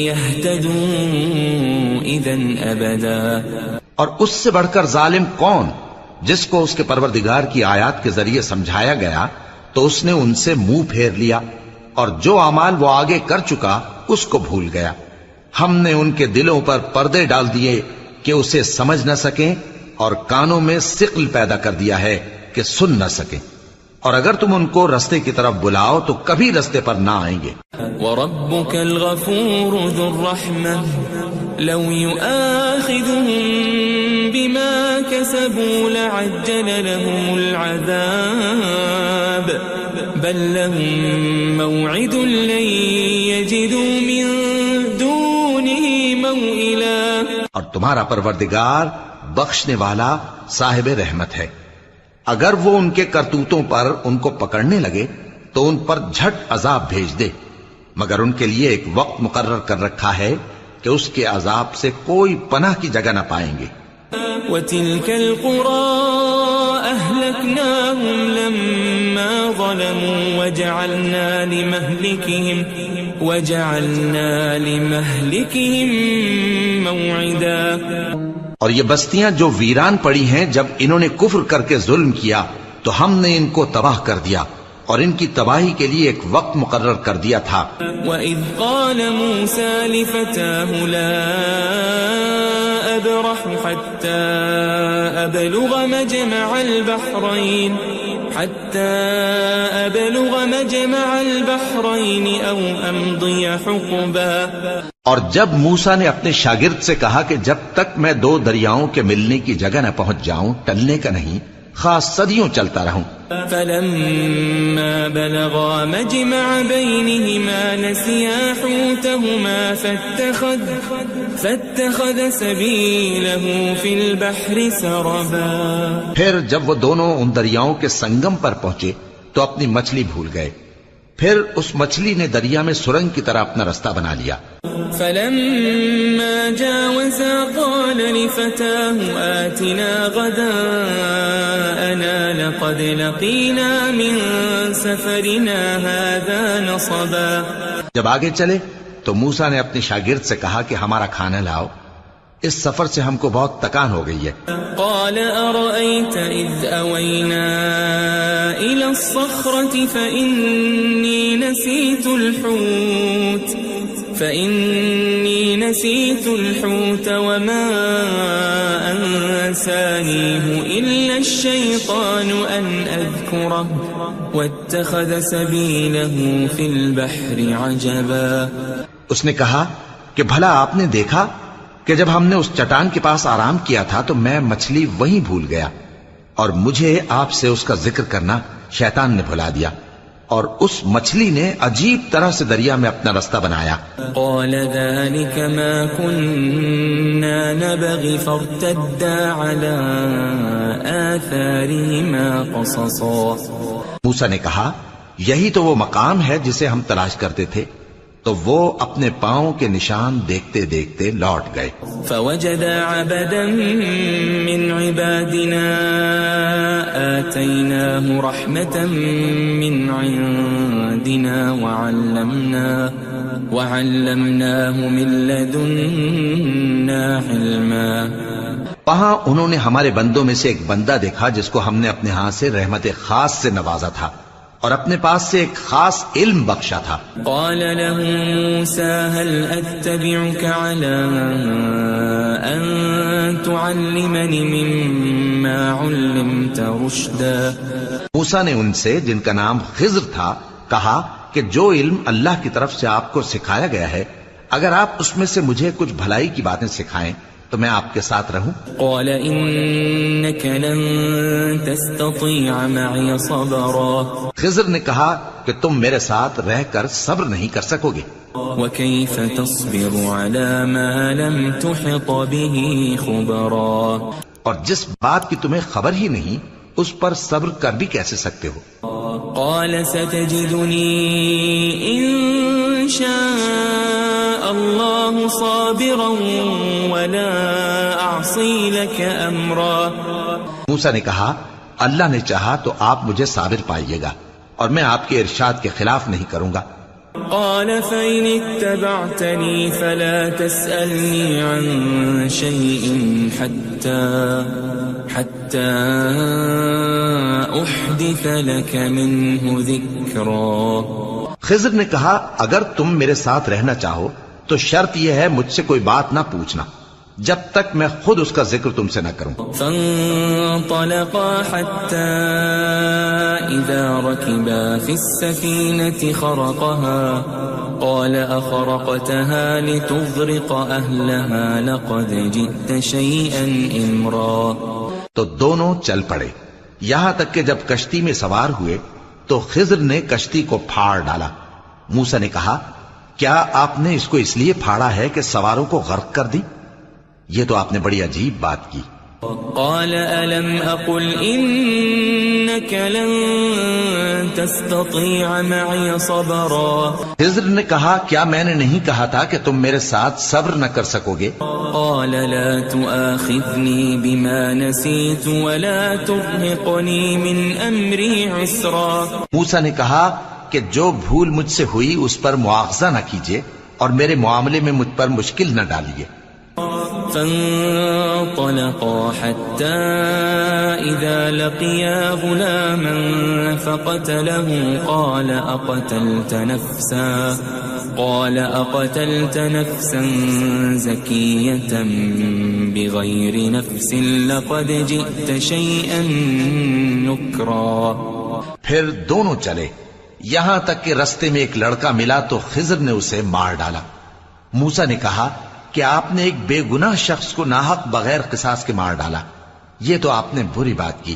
يهتدوا إذن أبدا. اور اس سے بڑھ کر ظالم کون جس کو اس کے پروردگار کی آیات کے ذریعے سمجھایا گیا تو اس نے ان سے منہ پھیر لیا اور جو اعمال وہ آگے کر چکا اس کو بھول گیا. ہم نے ان کے دلوں پر پردے ڈال دیے کہ اسے سمجھ نہ سکیں اور کانوں میں ثقل پیدا کر دیا ہے کہ سن نہ سکیں. اور اگر تم ان کو رستے کی طرف بلاؤ تو کبھی رستے پر نہ آئیں گے. وَرَبُّكَ الْغَفُورُ ذُو الرَّحْمَةِ لَوْ يُؤَاخِذُهُم بِمَا كَسَبُوا لَعَجَّلَ لَهُمُ الْعَذَابَ بَل لَّهُم مَّوْعِدٌ لَّن يَجِدُوا مِن دُونِهِ مَوْئِلًا. اور تمہارا پروردگار بخشنے والا صاحب رحمت ہے. اگر وہ ان کے کرتوتوں پر ان کو پکڑنے لگے تو ان پر جھٹ عذاب بھیج دے مگر ان کے لیے ایک وقت مقرر کر رکھا ہے کہ اس کے عذاب سے کوئی پناہ کی جگہ نہ پائیں گے. وَتِلْكَ الْقُرَىٰ أَهْلَكْنَاهُمْ لَمَّا ظَلَمُوا وَجَعَلْنَا لِمَهْلِكِهِمْ مَوْعِدًا. اور یہ بستیاں جو ویران پڑی ہیں جب انہوں نے کفر کر کے ظلم کیا تو ہم نے ان کو تباہ کر دیا اور ان کی تباہی کے لیے ایک وقت مقرر کر دیا تھا. وَإِذْ قَالَ مُوسَى لِفَتَاهُ لَا أَبْرَحُ حَتَّى أَبْلُغَ مَجْمَعَ الْبَحْرَيْنِ أَوْ أَمْضِيَ حُقُبًا. اور جب موسیٰ نے اپنے شاگرد سے کہا کہ جب تک میں دو دریاؤں کے ملنے کی جگہ نہ پہنچ جاؤں ٹلنے کا نہیں خاص صدیوں چلتا رہوں. فَلَمَّا بَلَغَا مَجْمَعَ بَيْنِهِمَا نَسِيَا حُوتَهُمَا فَاتَّخَذَ سَبِيلَهُ فِي الْبَحْرِ سَرَبًا. پھر جب وہ دونوں ان دریاؤں کے سنگم پر پہنچے تو اپنی مچھلی بھول گئے. پھر اس مچھلی نے دریا میں سرنگ کی طرح اپنا رستہ بنا لیا. فَلَمَّا جَاوَزَا قَالَ لِفَتَاهُ آتِنَا غَدَاءَنَا لَقَدْ لَقِينَا مِن سَفَرِنَا هَذَا نَصَبًا. جب آگے چلے تو موسیٰ نے اپنے شاگرد سے کہا کہ ہمارا کھانا لاؤ اس سفر سے ہم کو بہت تکان ہو گئی ہے. قال أرأيت إذ أوينا إلى الصخرة فإني نسيت الحوت وما أنسانيه إلا الشيطان أن أذكره واتخذ سبيله في البحر عجبا. اس نے کہا کہ بھلا آپ نے دیکھا کہ جب ہم نے اس چٹان کے پاس آرام کیا تھا تو میں مچھلی وہیں بھول گیا اور مجھے آپ سے اس کا ذکر کرنا شیطان نے بھلا دیا، اور اس مچھلی نے عجیب طرح سے دریا میں اپنا رستہ بنایا۔ قال ذلك ما كنا نبغي فارتدا على آثارهما قصصا۔ موسیٰ نے کہا یہی تو وہ مقام ہے جسے ہم تلاش کرتے تھے، تو وہ اپنے پاؤں کے نشان دیکھتے دیکھتے لوٹ گئے۔ فوجد عبدا من عبادنا آتيناه رحمة من عندنا وعلمناه من لدنا علما۔ وہاں انہوں نے ہمارے بندوں میں سے ایک بندہ دیکھا جس کو ہم نے اپنے ہاں سے رحمت خاص سے نوازا تھا اور اپنے پاس سے ایک خاص علم بخشا تھا۔ قال له موسى هل أتبعك على أن تعلمني مما علمت رشدا۔ موسیٰ نے ان سے جن کا نام خضر تھا کہا کہ جو علم اللہ کی طرف سے آپ کو سکھایا گیا ہے، اگر آپ اس میں سے مجھے کچھ بھلائی کی باتیں سکھائیں تو میں آپ کے ساتھ رہوں۔ قال إنك لن تستطيع معي صبرا۔ خضر نے کہا کہ تم میرے ساتھ رہ کر صبر نہیں کر سکو گے۔ وكيف تصبر على ما لم تحط به خبرا۔ اور جس بات کی تمہیں خبر ہی نہیں اس پر صبر کر بھی کیسے سکتے ہو؟ قال ستجدني إن شاء الله صابرا ولا أعصي لك أمرا۔ موسیٰ نے کہا اللہ نے چاہا تو آپ مجھے صابر پائیے گا اور میں آپ کے ارشاد کے خلاف نہیں کروں گا۔ قال فإن اتبعتني فلا تسألني عن شيء حتى أحدث لك منه ذكرا۔ خضر نے کہا اگر تم میرے ساتھ رہنا چاہو تو شرط یہ ہے مجھ سے کوئی بات نہ پوچھنا جب تک میں خود اس کا ذکر تم سے نہ کروں۔ فانطلقا حتى إذا ركبا في السفينة خرقها قال أخرقتها لتغرق أهلها لقد جئت شيئا إمرا۔ تو دونوں چل پڑے یہاں تک کہ جب کشتی میں سوار ہوئے تو خضر نے کشتی کو پھاڑ ڈالا۔ موسیٰ نے کہا کیا آپ نے اس کو اس لیے پھاڑا ہے کہ سواروں کو غرق کر دی؟ یہ تو آپ نے بڑی عجیب بات کی۔ قال ألم أقل إنك لن تستطيع معي صبرا۔ خضر نے کہا کیا میں نے نہیں کہا تھا کہ تم میرے ساتھ صبر نہ کر سکو گے؟ قال لا تؤاخذني بما نسيت ولا ترهقني من أمري عسرا۔ موسیٰ نے کہا کہ جو بھول مجھ سے ہوئی اس پر مواخذہ نہ کیجیے اور میرے معاملے میں مجھ پر مشکل نہ ڈالیے۔ فانطلقا حتى إذا لقيا غلاما فقتله قال أقتلت نفسا زكية بغير نفس لقد جئت شيئا نكرا۔ پھر دونوں چلے یہاں تک کہ رستے میں ایک لڑکا ملا تو خضر نے اسے مار ڈالا۔ موسیٰ نے کہا کہ آپ نے ایک بے گناہ شخص کو ناحق بغیر قصاص کے مار ڈالا، یہ تو آپ نے بری بات کی۔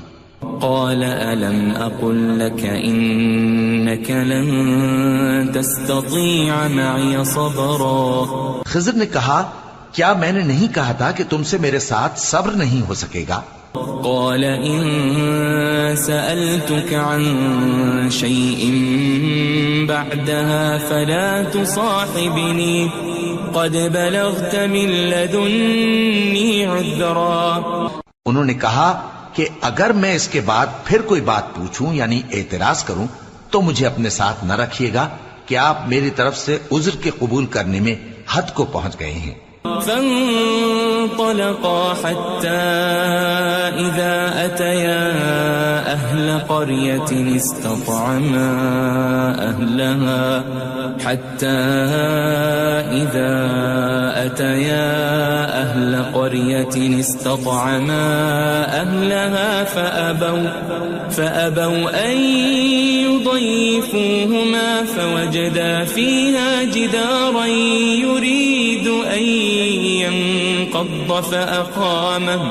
قال ألم أقل لك إنك لن تستطيع معي صبرا۔ خضر نے کہا کیا میں نے نہیں کہا تھا کہ تم سے میرے ساتھ صبر نہیں ہو سکے گا؟ قال إن سألتك عن شيء بعدها فلا تصاحبني قد بلغت من لدني عذرا۔ انہوں نے کہا کہ اگر میں اس کے بعد پھر کوئی بات پوچھوں یعنی اعتراض کروں تو مجھے اپنے ساتھ نہ رکھیے گا کہ آپ میری طرف سے عذر کے قبول کرنے میں حد کو پہنچ گئے ہیں۔ فانطلقا حتى إذا أتيا أهل قرية استطعما أهلها فأبوا أن يضيفوهما فوجدا فيها جدارا يريد أن انقض فأقامه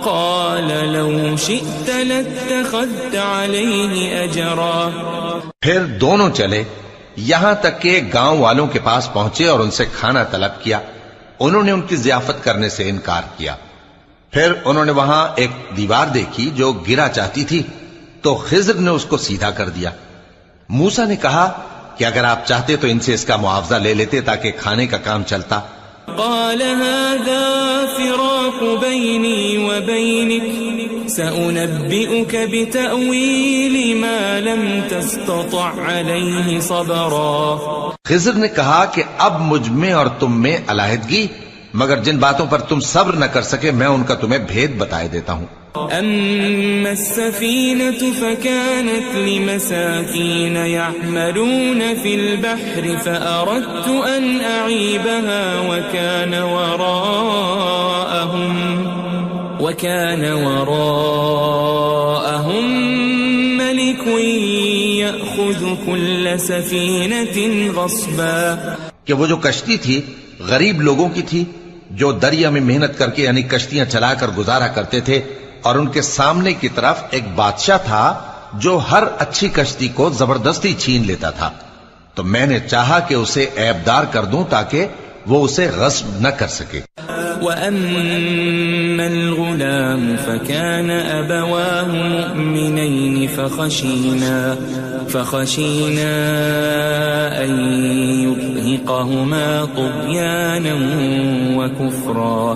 قال لو شئت لاتخذت عليه أجرا. پھر دونوں چلے یہاں تک کہ گاؤں والوں کے پاس پہنچے اور ان سے کھانا طلب کیا. انہوں نے ان کی ضیافت کرنے سے انکار کیا. پھر انہوں نے وہاں ایک دیوار دیکھی جو گرا چاہتی تھی تو خضر نے اس کو سیدھا کر دیا. موسیٰ نے کہا کہ اگر آپ چاہتے تو ان سے اس کا معاوضہ لے لیتے تاکہ کھانے کا کام چلتا. قال هذا فراق بيني وبينك سأنبئك بتأويل ما لم تستطع عليه صبرا. خضر نے کہا کہ اب مجھ میں اور تم میں علیحدگی، مگر جن باتوں پر تم صبر نہ کر سکے میں ان کا تمہیں بھید بتائے دیتا ہوں. أما السفينة فكانت لمساكين يعملون في البحر فأردت أن أعيبها وكان وراءهم ملك يأخذ كل سفينة غصبا. کہ وہ جو کشتی تھی غریب لوگوں کی تھی جو دریا میں محنت کر کے یعنی کشتیاں چلا کر گزارا کرتے تھے، اور ان کے سامنے کی طرف ایک بادشاہ تھا جو ہر اچھی کشتی کو زبردستی چھین لیتا تھا. تو میں نے چاہا کہ اسے عیبدار کر دوں تاکہ وہ اسے غصب نہ کر سکے. وَأَمَّا الْغُلَامُ فَكَانَ أَبَوَاهُ مُؤْمِنَيْنِ فَخَشِينَا أَن يُرْهِقَهُمَا طُغْيَانًا وَكُفْرًا.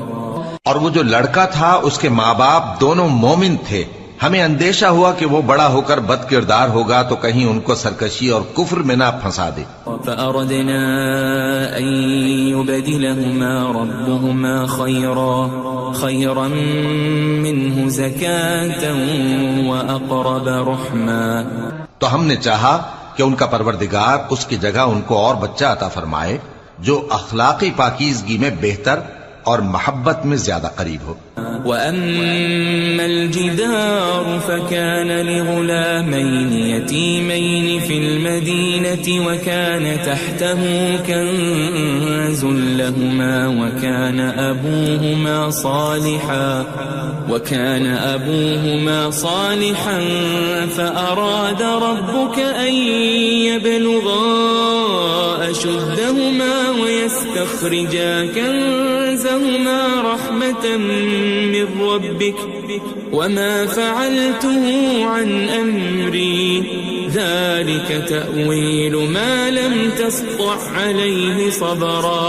اور وہ جو لڑکا تھا اس کے ماں باپ دونوں مومن تھے، ہمیں اندیشہ ہوا کہ وہ بڑا ہو کر بد کردار ہوگا تو کہیں ان کو سرکشی اور کفر میں نہ پھنسا دے. فأردنا أن يبدلهما ربهما خيرا منه زكاة وأقرب رحما. تو ہم نے چاہا کہ ان کا پروردگار اس کی جگہ ان کو اور بچہ عطا فرمائے جو اخلاقی پاکیزگی میں بہتر اور محبت میں زیادہ قریب ہو. وَأَمَّا الْجِدَارُ فَكَانَ لِغُلَامَيْنِ يَتِيمَيْنِ فِي الْمَدِينَةِ وَكَانَ تَحْتَهُ كَنْزٌ لَهُمَا وَكَانَ أَبُوهُمَا صَالِحًا فَأَرَادَ رَبُّكَ أَنْ يَبْلُغَا أَشُدَّهُمَا وَيَسْتَخْرِجَا كَنْزَهُمَا رَحْمَةً من ربك وما فعلته عن أمري ذلك تأويل ما لم تسطع عليه صبرا.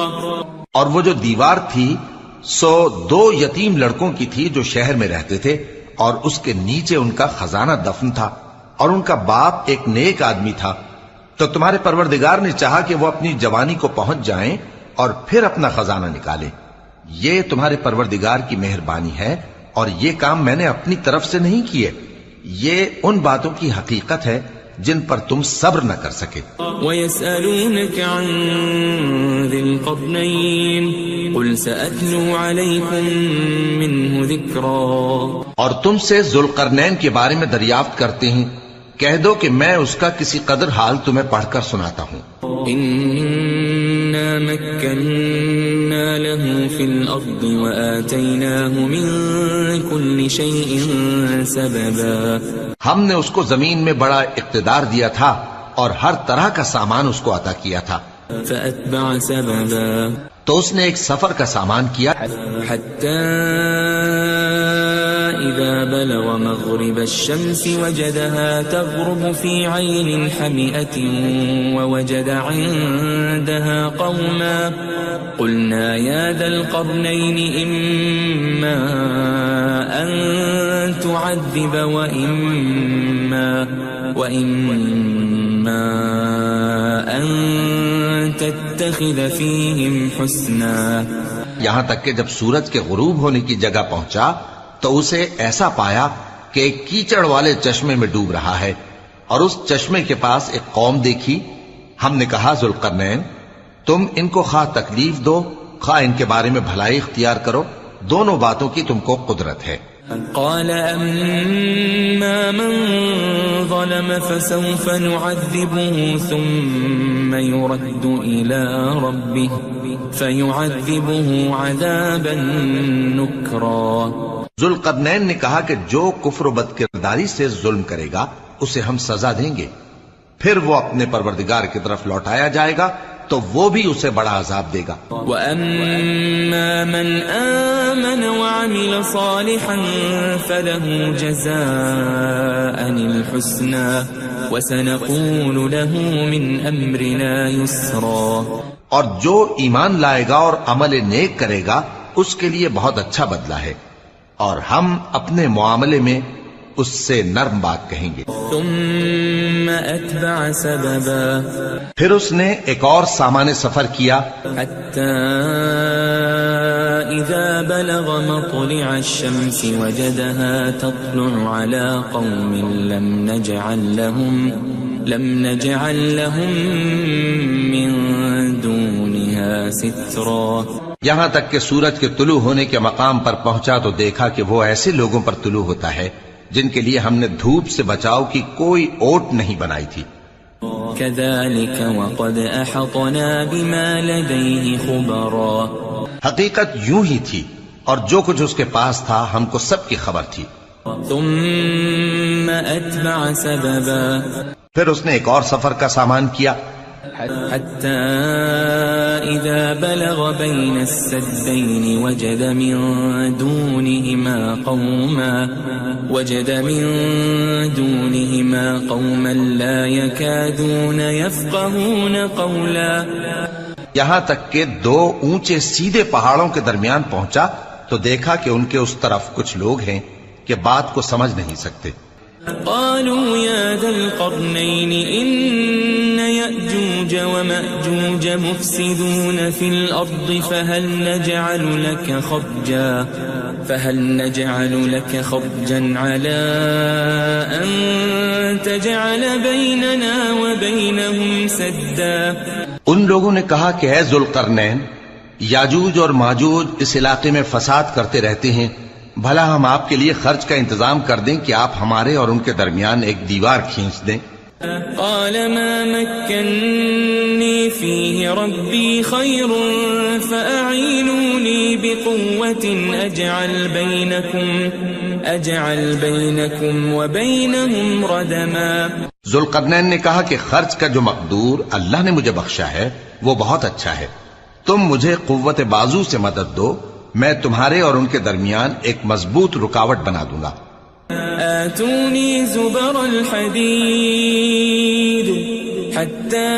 اور وہ جو دیوار تھی سو دو یتیم لڑکوں کی تھی جو شہر میں رہتے تھے اور اس کے نیچے ان کا خزانہ دفن تھا اور ان کا باپ ایک نیک آدمی تھا. تو تمہارے پروردگار نے چاہا کہ وہ اپنی جوانی کو پہنچ جائیں اور پھر اپنا خزانہ نکالیں. یہ تمہارے پروردگار کی مہربانی ہے اور یہ کام میں نے اپنی طرف سے نہیں کیے. یہ ان باتوں کی حقیقت ہے جن پر تم صبر نہ کر سکے. وَيَسْأَلُونَكَ عَنْ ذِي الْقَرْنَيْنِ قُلْ سَأَتْلُو عَلَيْكُمْ مِنْهُ ذِكْرًا. اور تم سے ذوالقرنین کے بارے میں دریافت کرتے ہیں، کہہ دو کہ میں اس کا کسی قدر حال تمہیں پڑھ کر سناتا ہوں. إِنَّا مَكَّنَّا لَهُ فِي الْأَرْضِ وَآتَيْنَاهُ مِنْ كُلِّ شَيْءٍ سَبَبًا. ہم نے اس کو زمین میں بڑا اقتدار دیا تھا اور ہر طرح کا سامان اس کو عطا کیا تھا. فَأَتْبَعَ سَبَبًا. تو اس نے ایک سفر کا سامان کیا حَتَّى إِذَا بَلَغَ مَغْرِبَ الشَّمْسِ وَجَدَهَا تَغْرُبُ فِي عَيْنٍ حَمِئَةٍ وَوَجَدَ عِندَهَا قَوْمًا قُلْنَا يَا ذَا الْقَرْنَيْنِ إِمَّا أَن تُعَذِّبَ وَإِمَّا أَن تَتَّخِذَ فِيهِمْ حُسْنًا. یہاں تک کہ جب سورج کے غروب ہونے کی جگہ پہنچا تو اسے ایسا پایا کہ ایک کیچڑ والے چشمے میں ڈوب رہا ہے اور اس چشمے کے پاس ایک قوم دیکھی. ہم نے کہا ذوالقرنین تم ان کو خواہ تکلیف دو خواہ ان کے بارے میں بھلائی اختیار کرو، دونوں باتوں کی تم کو قدرت ہے. قال أما من ظلم فسوف نعذبه ثم يرد إلى ربه فيعذبه عذابا نكرا. ذوالقرنین نے کہا کہ جو کفر و بد کرداری سے ظلم کرے گا اسے ہم سزا دیں گے، پھر وہ اپنے پروردگار کی طرف لوٹایا جائے گا تو وہ بھی اسے بڑا عذاب دے گا. وَأَمَّا مَنْ آمَنَ وَعَمِلَ صَالِحًا فَلَهُ جَزَاءً الْحُسْنَى وَسَنَقُولُ لَهُ مِنْ أَمْرِنَا يُسْرًا. اور جو ایمان لائے گا اور عمل نیک کرے گا اس کے لیے بہت اچھا بدلہ ہے، اور ہم اپنے معاملے میں اس سے نرم بات کہیں گے. ثم اتبع سببا. پھر اس نے ایک اور سامان سفر کیا حتى اذا بلغ مطلع الشمس وجدها تطلع على قوم لم نجعل لهم من دونها سترا. یہاں تک کہ سورج کے طلوع ہونے کے مقام پر پہنچا تو دیکھا کہ وہ ایسے لوگوں پر طلوع ہوتا ہے جن کے لیے ہم نے دھوپ سے بچاؤ کی کوئی اوٹ نہیں بنائی تھی. كذلك وقد احطنا بما لديه خبرا. حقیقت یوں ہی تھی اور جو کچھ اس کے پاس تھا ہم کو سب کی خبر تھی. ثم اتبع سببا. پھر اس نے ایک اور سفر کا سامان کیا حتى إذا بلغ بين السدين وجد من دونهما قوما لا يكادون يفقهون قولا. یہاں تک کہ دو اونچے سیدھے پہاڑوں کے درمیان پہنچا تو دیکھا کہ ان کے اس طرف کچھ لوگ ہیں کہ بات کو سمجھ نہیں سکتے. قالوا يا ذا القرنين إن يأجوج ومأجوج مفسدون في الأرض فهل نجعل لك خرجا على أن تجعل بيننا وبينهم سدا. ان لوگوں نے کہا کہ اے ذوالقرنین، یاجوج اور ماجوج اس علاقے میں فساد کرتے رہتے ہیں، بھلا ہم آپ کے لیے خرچ کا انتظام کر دیں کہ آپ ہمارے اور ان کے درمیان ایک دیوار کھینچ دیں. قال ما مكنني فيه ربي خير فأعينوني بقوة أجعل بينكم وبينهم ردما. ذوالقرنین نے کہا کہ خرچ کا جو مقدور اللہ نے مجھے بخشا ہے وہ بہت اچھا ہے، تم مجھے قوت بازو سے مدد دو، میں تمہارے اور ان کے درمیان ایک مضبوط رکاوٹ بنا دوں گا. آتوني زبر الحديد حتى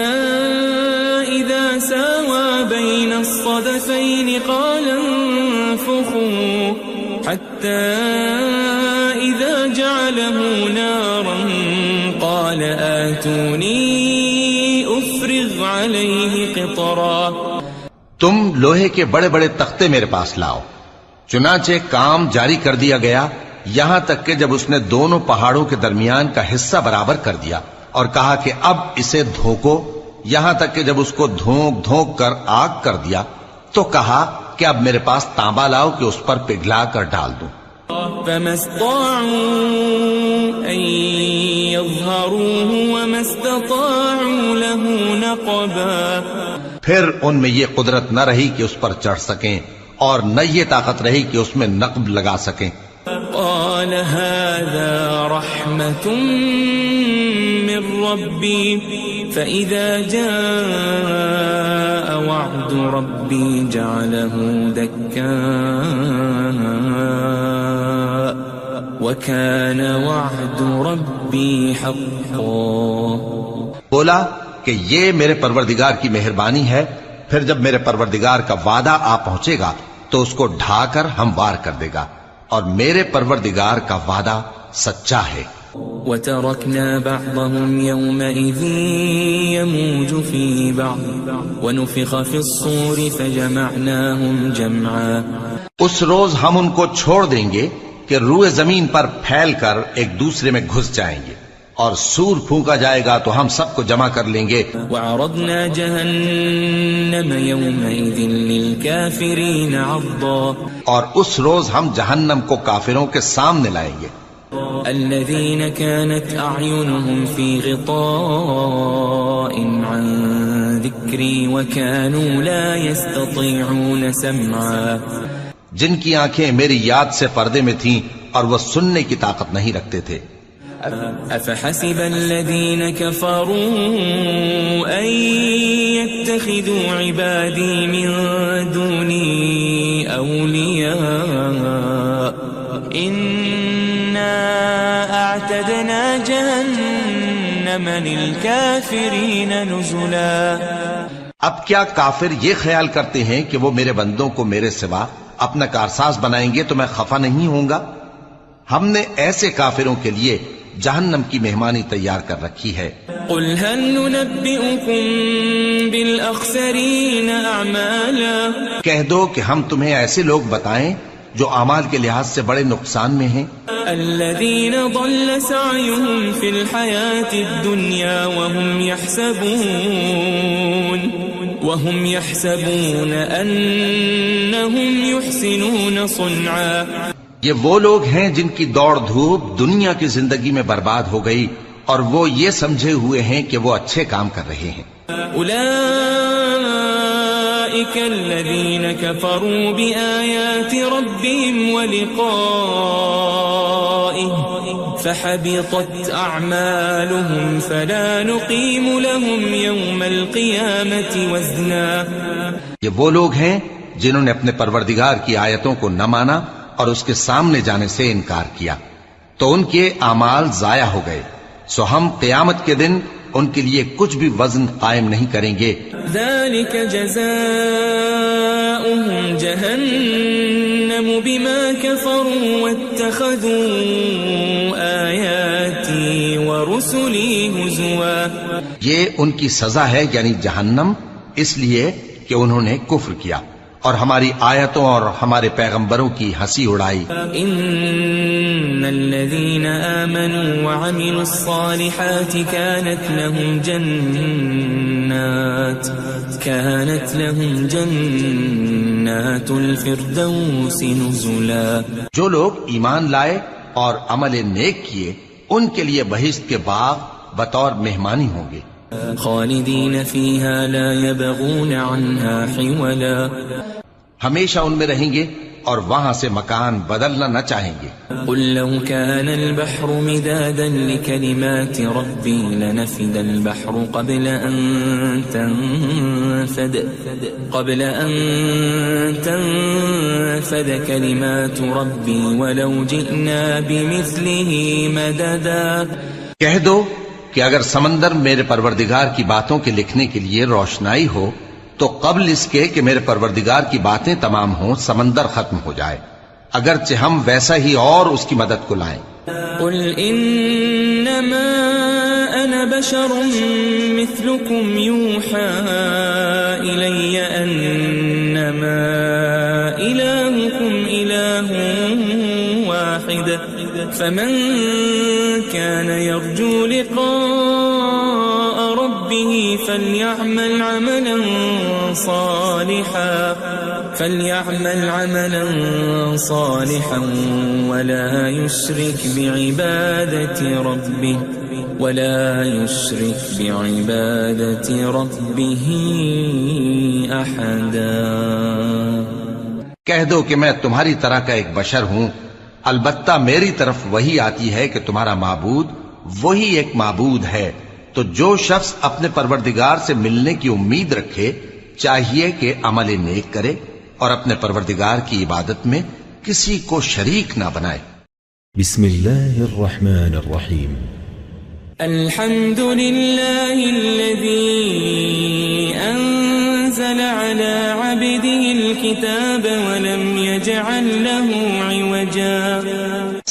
إذا ساوى بين الصدفين قال انفخوا حتى إذا جعله نارا قال آتوني أفرغ عليه قطرا. تم لوہے کے بڑے بڑے تختے میرے پاس لاؤ. چنانچہ کام جاری کر دیا گیا یہاں تک کہ جب اس نے دونوں پہاڑوں کے درمیان کا حصہ برابر کر دیا اور کہا کہ اب اسے دھوکو، یہاں تک کہ جب اس کو دھونک دھونک کر آگ کر دیا تو کہا کہ اب میرے پاس تانبا لاؤ کہ اس پر پگھلا کر ڈال دوں. فما استطاعوا أن يظهروه وما استطاعوا له نقبا. پھر ان میں یہ قدرت نہ رہی کہ اس پر چڑھ سکیں اور نہ یہ طاقت رہی کہ اس میں نقب لگا سکیں. قال هذا رحمة من ربي فإذا جاء وعد ربي جعله دكاء وكان وعد ربي حقا. بولا کہ یہ میرے پروردگار کی مہربانی ہے، پھر جب میرے پروردگار کا وعدہ آ پہنچے گا تو اس کو ڈھا کر ہموار کر دے گا، اور میرے پروردگار کا وعدہ سچا ہے. وَتَرَكْنَا بَعْضَهُمْ يَوْمَئِذٍ يَمُوجُ فِي بَعْضٍ وَنُفِخَ فِي الصُّورِ فَجَمَعْنَاهُمْ جَمْعًا. اس روز ہم ان کو چھوڑ دیں گے کہ روئے زمین پر پھیل کر ایک دوسرے میں گھس جائیں گے، اور سور پھونکا جائے گا تو ہم سب کو جمع کر لیں گے. وعرضنا جهنم يومئذ للكافرين عرضا اور اس روز ہم جہنم کو کافروں کے سامنے لائیں گے. الذين كانت أعينهم في غطاء عن ذكري وكانوا لا يستطيعون سمعا جن کی آنکھیں میری یاد سے پردے میں تھیں اور وہ سننے کی طاقت نہیں رکھتے تھے. أفحسب الذين كفروا أن يتخذوا عبادي من دوني أولياء إنا أعتدنا جهنم للكافرين نزلا. اب کیا کافر یہ خیال کرتے ہیں کہ وہ میرے بندوں کو میرے سوا اپنا کارساز بنائیں گے تو میں خفا نہیں ہوں گا؟ ہم نے ایسے کافروں کے لیے جہنم کی مہمانی تیار کر رکھی ہے. قل هل ننبئكم بالأخسرين أعمالا کہہ دو کہ ہم تمہیں ایسے لوگ بتائیں جو اعمال کے لحاظ سے بڑے نقصان میں ہیں. الذين ضل سعيهم في الحياة الدنيا وهم يحسبون أنهم يحسنون صنعا. یہ وہ لوگ ہیں جن کی دوڑ دھوپ دنیا کی زندگی میں برباد ہو گئی اور وہ یہ سمجھے ہوئے ہیں کہ وہ اچھے کام کر رہے ہیں. أولئك الذين كفروا بآيات ربهم ولقائه فحبطت أعمالهم فلا نقيم لهم يوم القيامة وزنا. یہ وہ لوگ ہیں جنہوں نے اپنے پروردگار کی آیتوں کو نہ مانا اور اس کے سامنے جانے سے انکار کیا تو ان کے اعمال ضائع ہو گئے، سو ہم قیامت کے دن ان کے لیے کچھ بھی وزن قائم نہیں کریں گے. ذلك جزاؤهم جهنم بما كفروا واتخذوا آياتي ورسلي هزوا. یہ ان کی سزا ہے یعنی جہنم، اس لیے کہ انہوں نے کفر کیا اور ہماری آیتوں اور ہمارے پیغمبروں کی ہنسی اڑائی. ان الذين آمنوا وعملوا الصالحات كانت لهم جنات الفردوس نزلا. جو لوگ ایمان لائے اور عمل نیک کیے ان کے لیے بہشت کے باغ بطور مہمانی ہوں گے. خالدین فیہا لا یبغون عنہا حولا. ہمیشہ ان میں رہیں گے اور وہاں سے مکان بدلنا نہ چاہیں گے. قل لو كان البحر مدادا لكلمات ربي لنفد البحر قبل أن تنفد كلمات ربي ولو جئنا بمثله مددا. کہہ دو کہ اگر سمندر میرے پروردگار کی باتوں کے لکھنے کے لیے روشنائی ہو تو قبل اس کے کہ میرے پروردگار کی باتیں تمام ہوں سمندر ختم ہو جائے، اگرچہ ہم ویسا ہی اور اس کی مدد کو لائیں. قل انما انا بشر مثلكم يوحى الي انما الهكم اله واحد فمن كان يرجو لقاء ربه فليعمل عملا صالحا ولا يشرك بعبادة ربه أحدا. کہہ دو کہ میں تمہاری طرح کا ایک بشر ہوں، البتہ میری طرف وہی آتی ہے کہ تمہارا معبود وہی ایک معبود ہے. تو جو شخص اپنے پروردگار سے ملنے کی امید رکھے چاہیے کہ عمل نیک کرے اور اپنے پروردگار کی عبادت میں کسی کو شریک نہ بنائے. بسم اللہ الرحمن الرحیم. الحمد للہ الذی انزل على عبده الكتاب ولم يجعل له عوجا.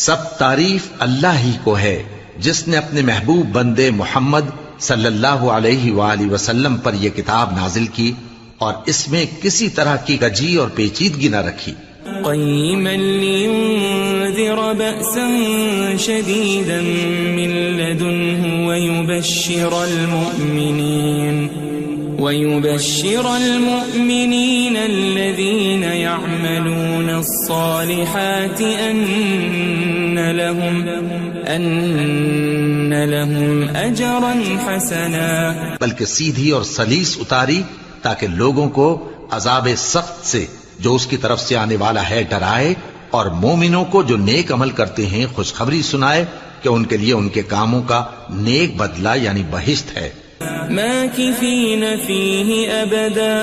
سب تعریف اللہ ہی کو ہے جس نے اپنے محبوب بندے محمد صلی اللہ علیہ وآلہ وسلم پر یہ کتاب نازل کی اور اس میں کسی طرح کی کجی اور پیچیدگی نہ رکھی. قيما لينذر بأسا شديدا من لدنه ويبشر المؤمنين الذين يعملون الصالحات أن لهم أجرا حسنا. بلکہ سیدھی اور سلیس اتاری تاکہ لوگوں کو عذاب سخت سے جو اس کی طرف سے آنے والا ہے ڈرائے، اور مومنوں کو جو نیک عمل کرتے ہیں خوشخبری سنائے کہ ان کے لیے ان کے کاموں کا نیک بدلہ یعنی بہشت ہے، ماکثین فیہ ابدا،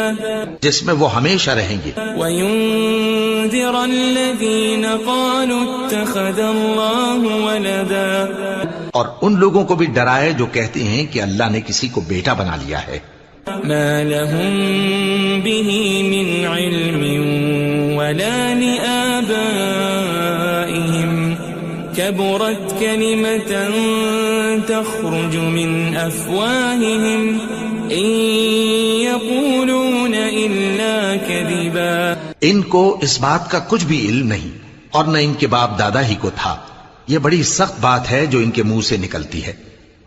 جس میں وہ ہمیشہ رہیں گے. وینذر الذین قالوا اتخذ اللہ ولدا، اور ان لوگوں کو بھی ڈرائے جو کہتے ہیں کہ اللہ نے کسی کو بیٹا بنا لیا ہے. ما لهم به من علم ولا لآبائهم كبرت كلمة تخرج من أفواههم إن يقولون إلا كذبا. ان کو اس بات کا کچھ بھی علم نہیں اور نہ ان کے باپ دادا ہی کو تھا. یہ بڑی سخت بات ہے جو ان کے منہ سے نکلتی ہے،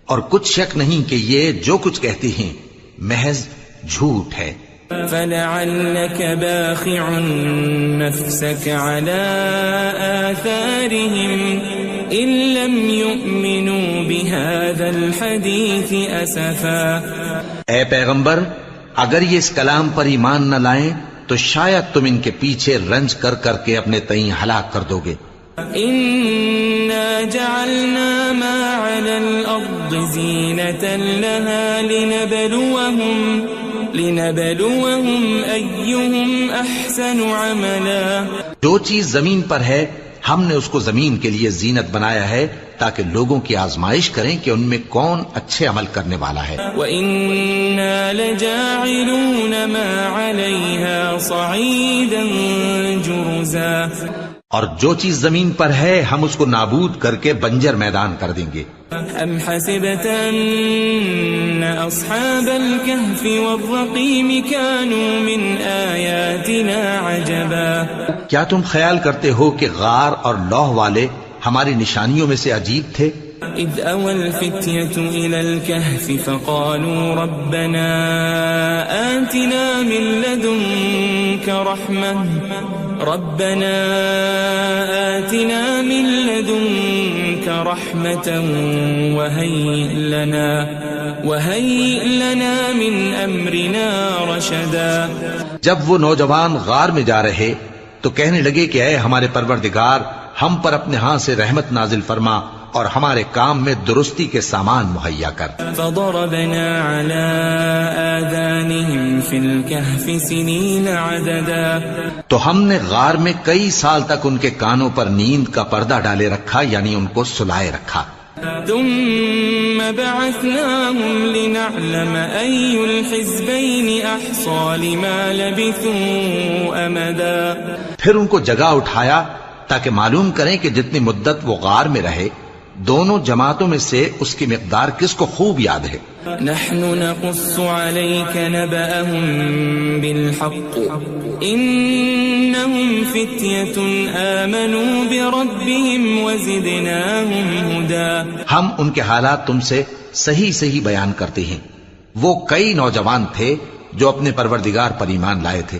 اور کچھ شک نہیں کہ یہ جو کچھ کہتے ہیں محض جھوٹ ہے. فلعلك باخع نفسك على آثارهم إن لم يؤمنوا بهذا الحديث أسفا. اے پیغمبر، اگر یہ اس کلام پر ایمان نہ لائیں تو شاید تم ان کے پیچھے رنج کر کر کے اپنے تئیں ہلاک کر دو گے. إنا جعلنا ما على الأرض زينة لها لنبلوهم أيهم أحسن عملا. جو چیز زمین پر ہے ہم نے اس کو زمین کے لیے زینت بنایا ہے تاکہ لوگوں کی آزمائش کریں کہ ان میں کون اچھے عمل کرنے والا ہے. وَإِنَّا لَجَاعِلُونَ مَا عَلَيْهَا صَعِيدًا جُرُزًا. اور جو چیز زمین پر ہے ہم اس کو نابود کر کے بنجر میدان کر دیں گے. أَمْ حَسِبْتَ أَنَّ أَصْحَابَ الْكَهْفِ وَالرَّقِيمِ كَانُوا مِنْ آيَاتِنَا عَجَبًا. کیا تم خیال کرتے ہو کہ غار اور لوح والے ہماری نشانیوں میں سے عجیب تھے؟ إِذْ أَوَى الْفِتْيَةُ إِلَى الْكَهْفِ فَقَالُوا رَبَّنَا آتِنَا مِن لَّدُنكَ رَحْمَةً وَهَيِّئْ لَنَا مِنْ أَمْرِنَا رَشَدًا. جب وہ نوجوان غار میں جا رہے تو کہنے لگے کہ اے ہمارے پروردگار، ہم پر اپنے ہاں سے رحمت نازل فرما اور ہمارے کام میں درستی کے سامان مہیا کر. فضربنا على آذانهم في الكهف سنين عددا. تو ہم نے غار میں کئی سال تک ان کے کانوں پر نیند کا پردہ ڈالے رکھا، یعنی ان کو سلائے رکھا. ثم بعثناهم لنعلم أي الحزبين أحصى لما لبثوا أمدا. پھر ان کو جگہ اٹھایا تاکہ معلوم کریں کہ جتنی مدت وہ غار میں رہے دونوں جماعتوں میں سے اس کی مقدار کس کو خوب یاد ہے. نحن نقص عليك نبأهم بالحق إنهم فتية آمنوا بربهم وزدناهم هدى. ہم ان کے حالات تم سے صحیح صحیح بیان کرتے ہیں. وہ کئی نوجوان تھے جو اپنے پروردگار پر ایمان لائے تھے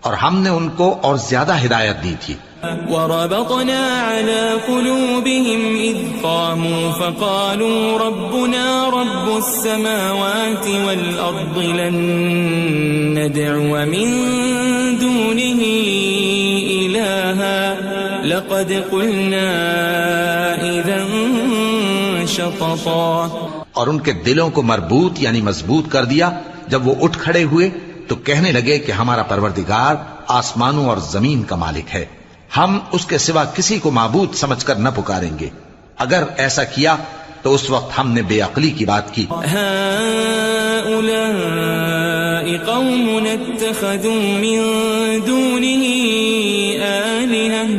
اور ہم نے ان کو اور زیادہ ہدایت دی تھی. وربطنا على قلوبهم إذ قاموا فقالوا ربنا رب السماوات والأرض لن ندعو من دونه إلها لقد قلنا إذا شططا. اور ان کے دلوں کو مربوط یعنی مضبوط کر دیا. جب وہ اٹھ کھڑے ہوئے تو کہنے لگے کہ ہمارا پروردگار آسمانوں اور زمین کا مالک ہے، ہم اس کے سوا کسی کو معبود سمجھ کر نہ پکاریں گے. اگر ایسا کیا تو اس وقت ہم نے بے عقلی کی بات کی. هؤلاء قوم اتخذوا من دونه آلهة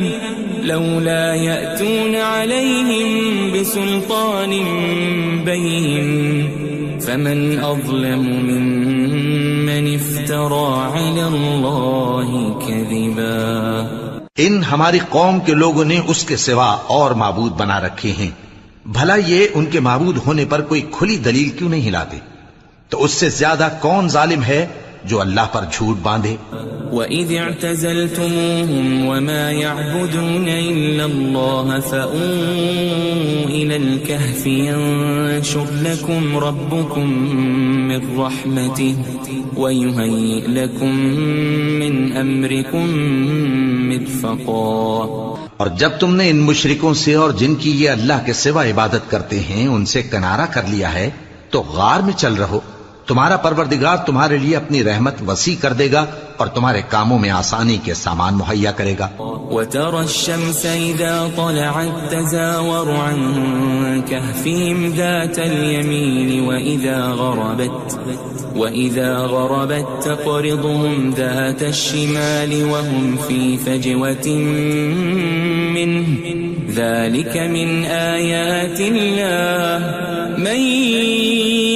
لولا يأتون عليهم بسلطان بين فمن أظلم ممن افترى على الله كذبا. ان ہماری قوم کے لوگوں نے اس کے سوا اور معبود بنا رکھے ہیں، بھلا یہ ان کے معبود ہونے پر کوئی کھلی دلیل کیوں نہیں ہلاتے؟ تو اس سے زیادہ کون ظالم ہے جو اللہ پر جھوٹ باندھے؟ وَإِذِ اعْتَزَلْتُمُوهُمْ وَمَا يَعْبُدُونَ إِلَّا اللَّهَ فَأْوُوا إِلَى الْكَهْفِ يَنشُرْ لَكُمْ رَبُّكُمْ مِنْ رَحْمَتِهِ وَيُهَيِّئْ لَكُمْ مِنْ أَمْرِكُمْ مِرْفَقًا۔ اور جب تم نے ان مشرکوں سے اور جن کی یہ اللہ کے سوا عبادت کرتے ہیں ان سے کنارہ کر لیا ہے تو غار میں چل رہو، تمہارا پروردگار تمہارے لیے اپنی رحمت وسیع کر دے گا اور تمہارے کاموں میں آسانی کے سامان مہیا کرے گا۔ وَتَرَى الشَّمْسَ إِذَا طَلَعَتْ تَزَاوَرُ عَنْ كَهْفِهِمْ ذَاتَ الْيَمِينِ وَإِذَا غَرَبَتْ تَقْرِضُهُمْ ذَاتَ الشِّمَالِ وَهُمْ فِي فَجْوَةٍ مِّنْهُ ذَلِكَ مِنْ آيَاتِ اللَّهِ مَنْ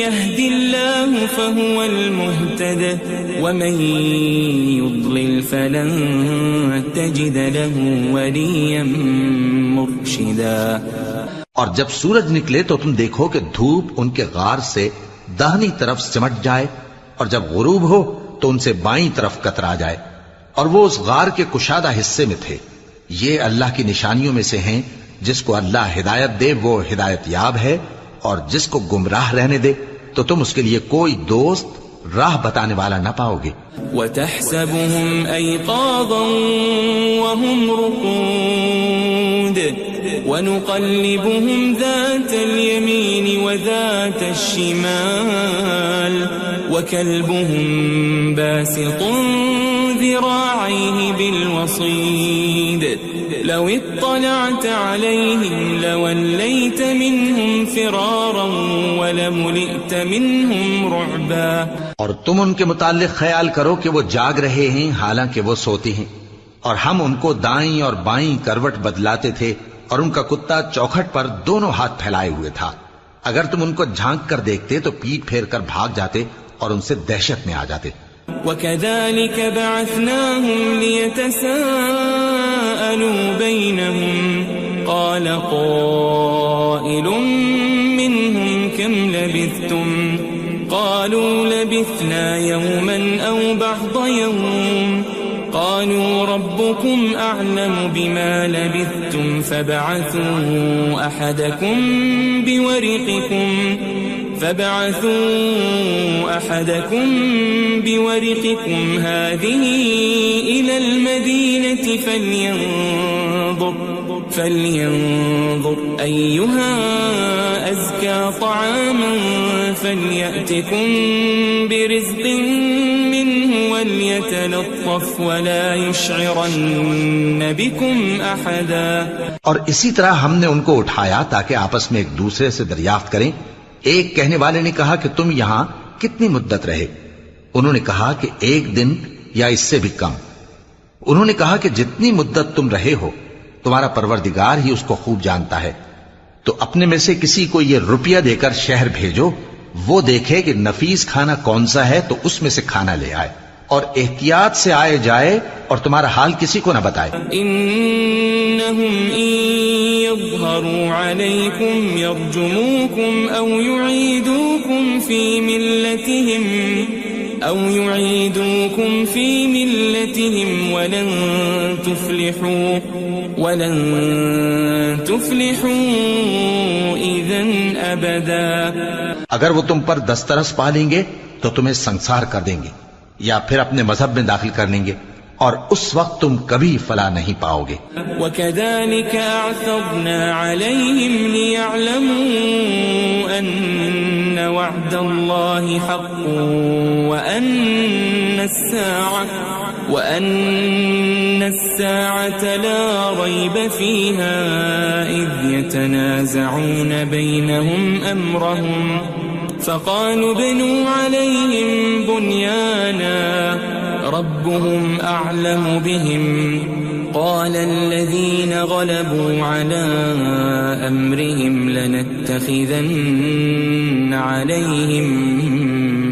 يَهْدِ اللَّهُ فَهُوَ الْمُهْتَدِ وَمَنْ يُضْلِلْ فَلَنْ تَجِدَ لَهُ وَلِيًّا مُرْشِدًا۔ اور جب سورج نکلے تو تم دیکھو کہ دھوپ ان کے غار سے داہنی طرف سمٹ جائے، اور جب غروب ہو تو ان سے بائیں طرف کترا جائے، اور وہ اس غار کے کشادہ حصے میں تھے۔ یہ اللہ کی نشانیوں میں سے ہیں، جس کو اللہ ہدایت دے وہ ہدایت یاب ہے، اور جس کو گمراہ رہنے دے تو تم اس کے لیے کوئی دوست راہ بتانے والا نہ پاؤ گے۔ وَتَحْسَبُهُمْ أَيْقَاظًا وَهُمْ رُقُودٌ وَنُقَلِّبُهُمْ ذَاتَ الْيَمِينِ وَذَاتَ الشِّمَالِ وَكَلْبُهُمْ بَاسِطٌ ذِرَاعَيْهِ بِالْوَصِيدِ لَوِ اطَّلَعْتَ عَلَيْهِمْ لَوَلَّيْتَ مِنْهُمْ فِرَارًا وَلَمُلِئْتَ مِنْهُمْ رُعْبًا۔ اور تم ان کے متعلق خیال کرو کہ وہ جاگ رہے ہیں حالانکہ وہ سوتے ہیں، اور ہم ان کو دائیں اور بائیں کروٹ بدلاتے تھے، اور ان کا کتا چوکھٹ پر دونوں ہاتھ پھیلائے ہوئے تھا۔ اگر تم ان کو جھانک کر دیکھتے تو پیٹ پھیر کر بھاگ جاتے اور ان سے دہشت میں آ جاتے۔ وَكَذَلِكَ بَعَثْنَاهُمْ لِيَتَسَاءَلُوا بَيْنَهُمْ قَالَ قَائِلٌ مِّنْهُمْ كَمْ لَبِثْتُمْ قَالُوا لَبِثْنَا يَوْمًا أَوْ بَعْضَ يَوْمٍ قَالُوا رَبُّكُمْ أَعْلَمُ بِمَا لَبِثْتُمْ فَابْعَثُوا أَحَدَكُمْ بِوَرِقِكُمْ هَذِهِ إِلَى الْمَدِينَةِ فَلْيَنظُرْ أَيُّهَا أَزْكَى طَعَامًا فَلْيَأْتِكُمْ بِرِزْقٍ مِّنْهُ وَلْيَتَلَطَّفْ وَلَا يُشْعِرَنَّ بِكُمْ أَحَدًا۔ اور اسی طرح ہم نے ان کو اٹھایا تاکہ آپس میں ایک دوسرے سے دریافت کریں۔ ایک کہنے والے نے کہا کہ تم یہاں کتنی مدت رہے؟ انہوں نے کہا کہ 1 دن یا اس سے بھی کم۔ انہوں نے کہا کہ جتنی مدت تم رہے ہو تمہارا پروردگار ہی اس کو خوب جانتا ہے، تو اپنے میں سے کسی کو یہ روپیہ دے کر شہر بھیجو، وہ دیکھے کہ نفیس کھانا کون سا ہے تو اس میں سے کھانا لے آئے، اور احتیاط سے آئے جائے اور تمہارا حال کسی کو نہ بتائے۔ إنهم إن يظهروا عليكم يرجموكم أو يعيدوكم في ملتهم ولن تفلحوا إذا أبدا۔ اگر وہ تم پر دسترس پالیں گے تو تمہیں سنسار کر دیں گے یا پھر اپنے مذہب میں داخل کر لیں گے، اور اس وقت تم کبھی فلاح نہیں پاؤ گے۔ وَكَذَلِكَ أَعْثَرْنَا عَلَيْهِمْ لِيَعْلَمُوا أَنَّ وَعْدَ اللَّهِ حَقٌّ وَأَنَّ السَّاعَةَ لَا رَيْبَ فِيهَا إِذْ يَتَنَازَعُونَ بَيْنَهُمْ أَمْرَهُمْ فَقَالُوا ابْنُوا عَلَيْهِمْ بُنْيَانًا رَبُّهُمْ أَعْلَمُ بِهِمْ قَالَ الَّذِينَ غَلَبُوا عَلَى أَمْرِهِمْ لَنَتَّخِذَنَّ عَلَيْهِمْ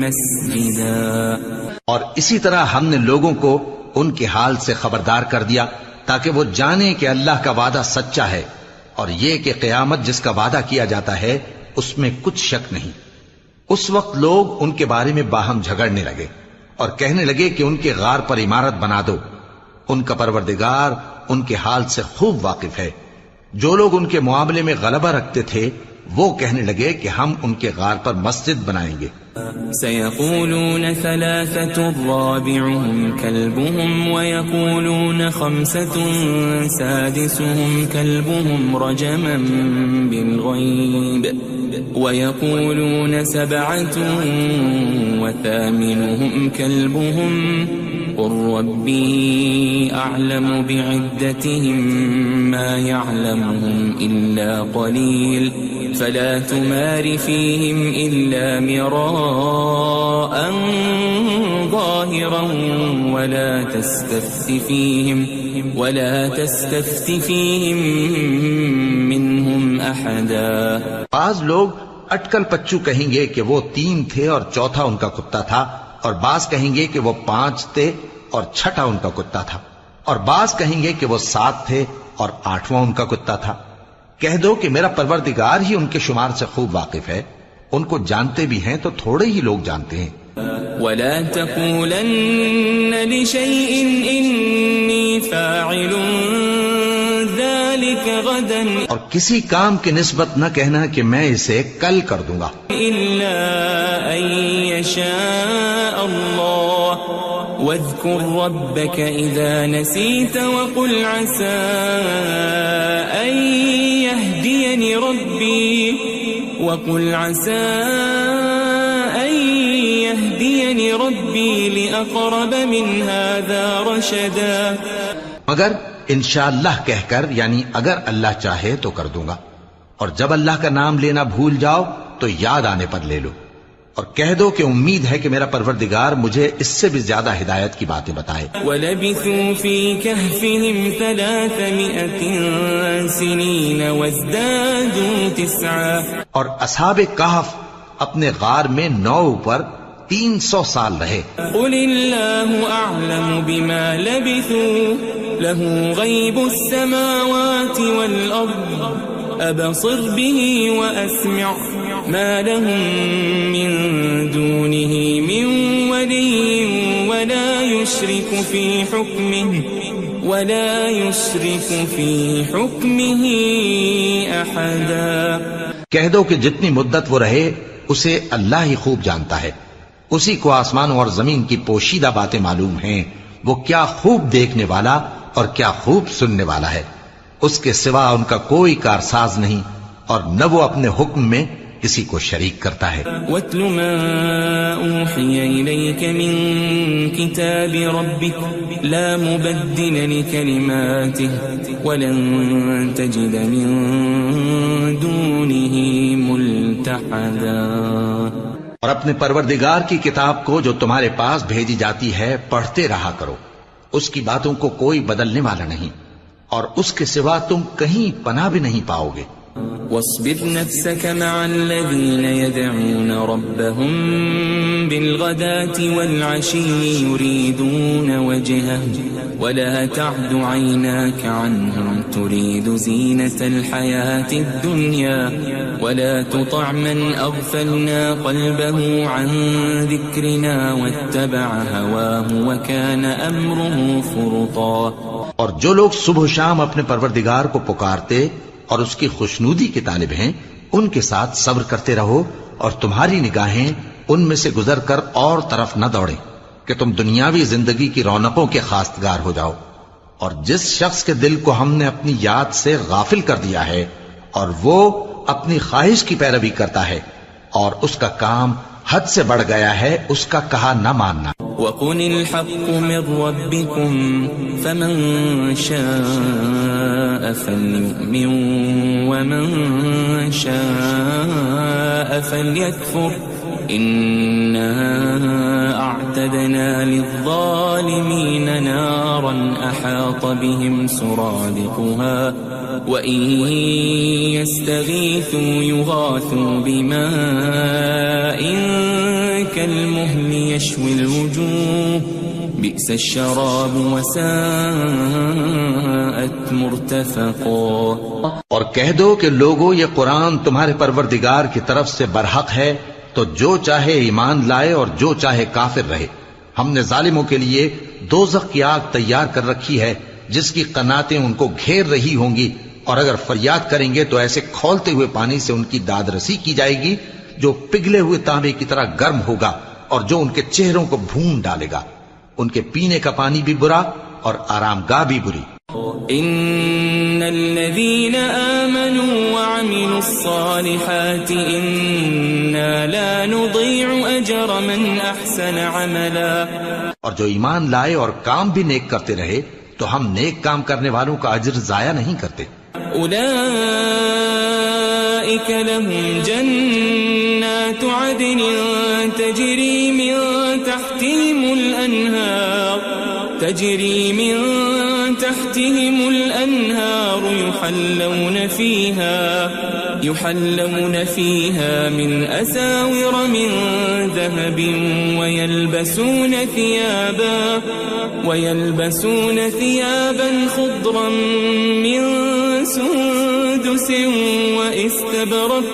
مَسْجِدًا۔ اور اسی طرح ہم نے لوگوں کو ان کے حال سے خبردار کر دیا تاکہ وہ جانے کہ اللہ کا وعدہ سچا ہے اور یہ کہ قیامت جس کا وعدہ کیا جاتا ہے اس میں کچھ شک نہیں۔ اس وقت لوگ ان کے بارے میں باہم جھگڑنے لگے اور کہنے لگے کہ ان کے غار پر عمارت بنا دو۔ ان کا پروردگار ان کے حال سے خوب واقف ہے۔ جو لوگ ان کے معاملے میں غلبہ رکھتے تھے وہ کہنے لگے کہ ہم ان کے غار پر مسجد بنائیں گے۔ سيقولون ثلاثة رابعهم كلبهم ويقولون خمسة سادسهم كلبهم رجما بالغيب ويقولون سبعة وثامنهم كلبهم قل ربي أعلم بعدتهم ما يعلمهم إلا قليل فلا تمار فيهم إلا مراء ظاهرا ولا تستفت فيهم منهم أحدا۔ بعض لوگ اٹکل پچو کہیں گے کہ وہ 3 تھے اور چوتھا ان کا کتا تھا، اور بعض کہیں گے کہ وہ 5 تھے اور چھٹا ان کا کتا تھا، اور بعض کہیں گے کہ وہ 7 تھے اور 8واں ان کا کتا تھا۔ کہہ دو کہ میرا پروردگار ہی ان کے شمار سے خوب واقف ہے، ان کو جانتے بھی ہیں تو تھوڑے ہی لوگ جانتے ہیں۔ ولا تقولن لشيء إني فاعل ذلك غدا، اور کسی کام کی نسبت نہ کہنا کہ میں اسے کل کر دوں گا، إلا أن يشاء الله واذكر ربك إذا نسيت وقل عسى أن يهديني ربي لأقرب من هذا رشدا۔ مگر انشاءاللہ کہہ کر، یعنی اگر اللہ چاہے تو کر دوں گا، اور جب اللہ کا نام لینا بھول جاؤ تو یاد آنے پر لے لو، اور کہہ دو کہ امید ہے کہ میرا پروردگار مجھے اس سے بھی زیادہ ہدایت کی باتیں بتائے۔ وَلَبِثُوا فِي كَهْفِهِمْ 300 سِنِينَ وَازْدَادُوا 9، اور اصحاب کہف اپنے غار میں 9 پر 300 سال رہے۔ قُلِ اللَّهُ أَعْلَمُ بِمَا لَبِثُوا لَهُ غَيْبُ السَّمَاوَاتِ وَالْأَرْضِ أَبْصِرْ بِهِ وَأَسْمِعْ ما لهم من دونه من ولي ولا يشرك في حكمه أحدا۔ کہہ دو کہ جتنی مدت وہ رہے اسے اللہ ہی خوب جانتا ہے، اسی کو آسمانوں اور زمین کی پوشیدہ باتیں معلوم ہیں، وہ کیا خوب دیکھنے والا اور کیا خوب سننے والا ہے۔ اس کے سوا ان کا کوئی کارساز نہیں، اور نہ وہ اپنے حکم میں کسی کو شریک کرتا ہے۔ وَاتْلُ مَا أُوحِيَ إِلَيْكَ مِن كِتَابِ رَبِّكَ لَا مُبَدِّلَ لِكَلِمَاتِهِ وَلَن تَجِدَ مِن دُونِهِ مُلْتَحَدًا۔ اور اپنے پروردگار کی کتاب کو جو تمہارے پاس بھیجی جاتی ہے پڑھتے رہا کرو، اس کی باتوں کو کوئی بدلنے والا نہیں، اور اس کے سوا تم کہیں پناہ بھی نہیں پاؤ گے۔ واصبر نفسك مع الذين يدعون ربهم بالغداة والعشي يريدون وجهه ولا تعد عيناك عنهم تريد زينة الحياة الدنيا ولا تطع من أغفلنا قلبه عن ذكرنا واتبع هواه وكان أمره فرطا۔ اور جو لوگ صبح و شام اپنے پروردگار کو پکارتے اور اس کی خوشنودی کے طالب ہیں، ان کے ساتھ صبر کرتے رہو، اور تمہاری نگاہیں ان میں سے گزر کر اور طرف نہ دوڑیں کہ تم دنیاوی زندگی کی رونقوں کے خواستگار ہو جاؤ۔ اور جس شخص کے دل کو ہم نے اپنی یاد سے غافل کر دیا ہے اور وہ اپنی خواہش کی پیروی کرتا ہے اور اس کا کام حد سے بڑھ گیا ہے، اس کا کہا نہ ماننا۔ وَقُلِ الْحَقُّ مِنْ رَبِّكُمْ فَمَنْ شَاءَ فَلْيُؤْمِنْ وَمَنْ شَاءَ فَلْيَكْفُرْ إِنَّا أَعْتَدْنَا لِلظَّالِمِينَ نَارًا أَحَاطَ بِهِمْ سُرَادِقُهَا وَإِنْ يَسْتَغِيثُوا يُغَاثُوا بِمَاءٍ كَالْمُهْلِ يَشْوِي الْوُجُوهَ بئس الشراب وساءت مرتفقا اور کہہ دو کہ لوگو یہ قرآن تمہارے پروردگار کی طرف سے برحق ہے، تو جو چاہے ایمان لائے اور جو چاہے کافر رہے۔ ہم نے ظالموں کے لیے دوزخ کی آگ تیار کر رکھی ہے جس کی قناتیں ان کو گھیر رہی ہوں گی، اور اگر فریاد کریں گے تو ایسے کھولتے ہوئے پانی سے ان کی داد رسی کی جائے گی جو پگھلے ہوئے تانبے کی طرح گرم ہوگا اور جو ان کے چہروں کو بھون ڈالے گا۔ ان کے پینے کا پانی بھی برا اور آرام گاہ بھی بری۔ ان الذين آمنوا وعملوا الصالحات انا لا نضيع اجر من احسن عملا، اور جو ایمان لائے اور کام بھی نیک کرتے رہے تو ہم نیک کام کرنے والوں کا اجر ضائع نہیں کرتے۔ اولئك لهم جنات عدن تجري من تحتهم الأنهار يحلون فيها من أساور من ذهب ويلبسون ثيابا خضرا من سندس واستبرق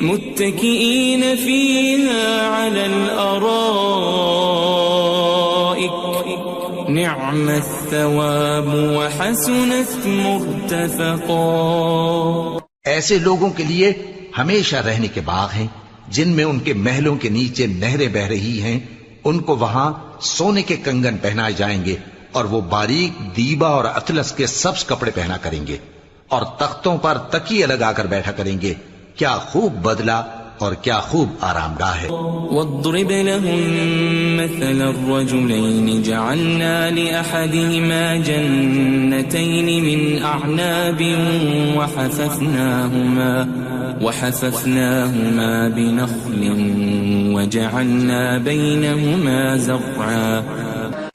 متكئين فيها على الأرائك نعم الثواب وحسنت مرتفقا۔ ایسے لوگوں کے لیے ہمیشہ رہنے کے باغ ہیں جن میں ان کے محلوں کے نیچے نہریں بہ رہی ہیں، ان کو وہاں سونے کے کنگن پہنائے جائیں گے اور وہ باریک دیبا اور اطلس کے سبز کپڑے پہنا کریں گے اور تختوں پر تکیے لگا کر بیٹھا کریں گے۔ کیا خوب بدلہ اور کیا خوب آرام گاہ ہے۔ واضرب لهم مثل الرجلين جعلنا لأحدهما جنتين من أعناب وحففناهما بنخل وجعلنا بينهما زرعا۔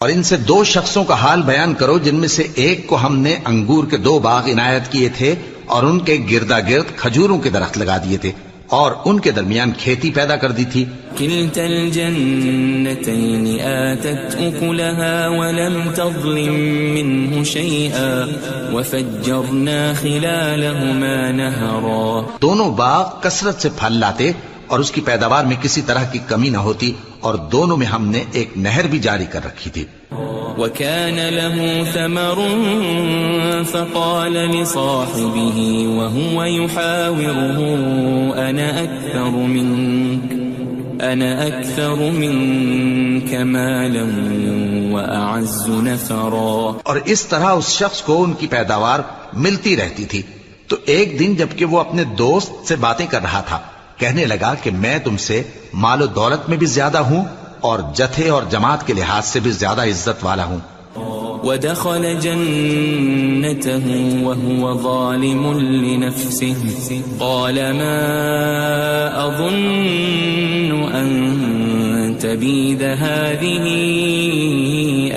اور ان سے دو شخصوں کا حال بیان کرو جن میں سے ایک کو ہم نے انگور کے 2 باغ عنایت کیے تھے اور ان کے گردا گرد کھجوروں کے درخت لگا دیے تھے اور ان کے درمیان کھیتی پیدا کر دی تھی۔ كلتا الجنتين آتت أكلها ولم تظلم منه شيئا وفجرنا خلالهما نهرا۔ دونوں باغ کثرت سے پھل لاتے اور اس کی پیداوار میں کسی طرح کی کمی نہ ہوتی، اور دونوں میں ہم نے ایک نہر بھی جاری کر رکھی تھی۔ وكان له ثمر فقال لصاحبه وهو يحاوره أنا أكثر منك مالا وأعز نفرا۔ اور اس طرح اس شخص کو ان کی پیداوار ملتی رہتی تھی، تو ایک دن جبکہ وہ اپنے دوست سے باتیں کر رہا تھا کہنے لگا کہ میں تم سے مال و دولت میں بھی زیادہ ہوں اور جتھے اور جماعت کے لحاظ سے بھی زیادہ عزت والا ہوں۔ ودخل جنته وهو ظالم لنفسه قال ما أظن أن تبيد هذه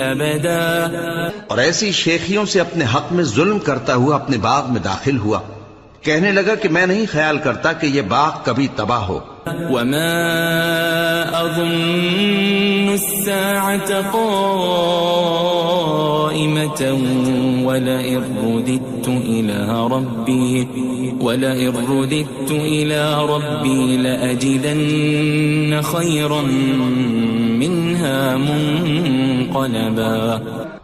أبدا۔ اور ایسی شیخیوں سے اپنے حق میں ظلم کرتا ہوا اپنے باغ میں داخل ہوا، کہنے لگا کہ میں نہیں خیال کرتا کہ یہ باغ کبھی تباہ ہو۔ وما أظن الساعة قائمة ولئن رددت إلى ربي لأجدن خيرا منها منقلبا۔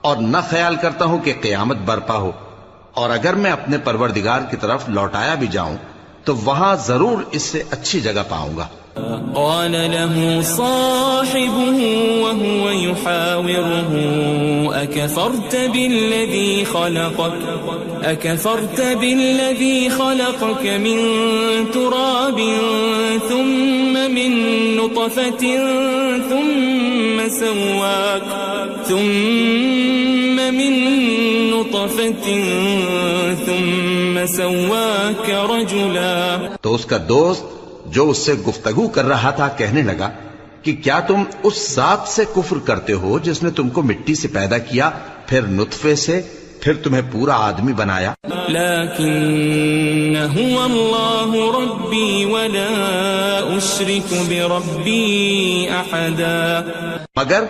اور نہ خیال کرتا ہوں کہ قیامت برپا ہو، اور اگر میں اپنے پروردگار کی طرف لوٹایا بھی جاؤں تو وہاں ضرور اس سے اچھی جگہ پاؤں گا۔ قال له صاحبه وهو يحاوره أكفرت بالذي خلقك من تراب ثم من نطفة ثم سواك رجلا۔ تو اس کا دوست جو اس سے گفتگو کر رہا تھا کہنے لگا کہ کیا تم اس ذات سے کفر کرتے ہو جس نے تم کو مٹی سے پیدا کیا، پھر نطفے سے، پھر تمہیں پورا آدمی بنایا. لیکن هو اللہ ربی ولا اشرک بربی احدا. مگر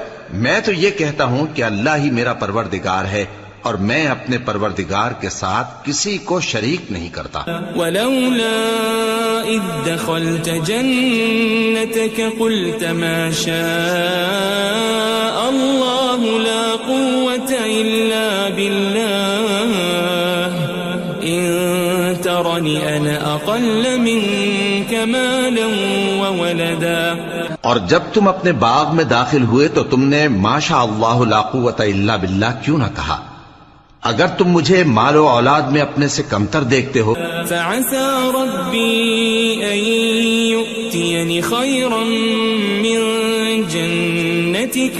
میں تو یہ کہتا ہوں کہ اللہ ہی میرا پروردگار ہے اور میں اپنے پروردگار کے ساتھ کسی کو شریک نہیں کرتا. ولولا اذ دخلت جنتك قلت ما شاء اللہ لا قوة الا بالله ان ترنی انا اقل منك مالا وولدا. اور جب تم اپنے باغ میں داخل ہوئے تو تم نے ما شاء اللہ لا قوت الا باللہ کیوں نہ کہا؟ اگر تم مجھے مال و اولاد میں اپنے سے کمتر دیکھتے ہو. فعسى ربي أن يؤتيني خيرا من جنتك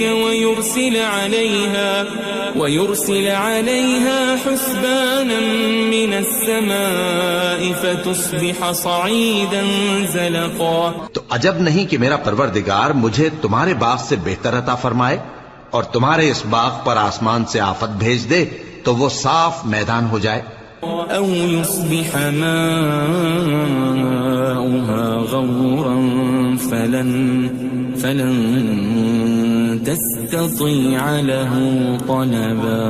ويرسل عليها حسبانا من السماء فتصبح صعيدا زلقا. تو عجب نہیں کہ میرا پروردگار مجھے تمہارے باغ سے بہتر عطا فرمائے اور تمہارے اس باغ پر آسمان سے آفت بھیج دے تو وہ صاف میدان ہو جائے. او يصبح ماؤها غورا فلن تستطيع له طلبا.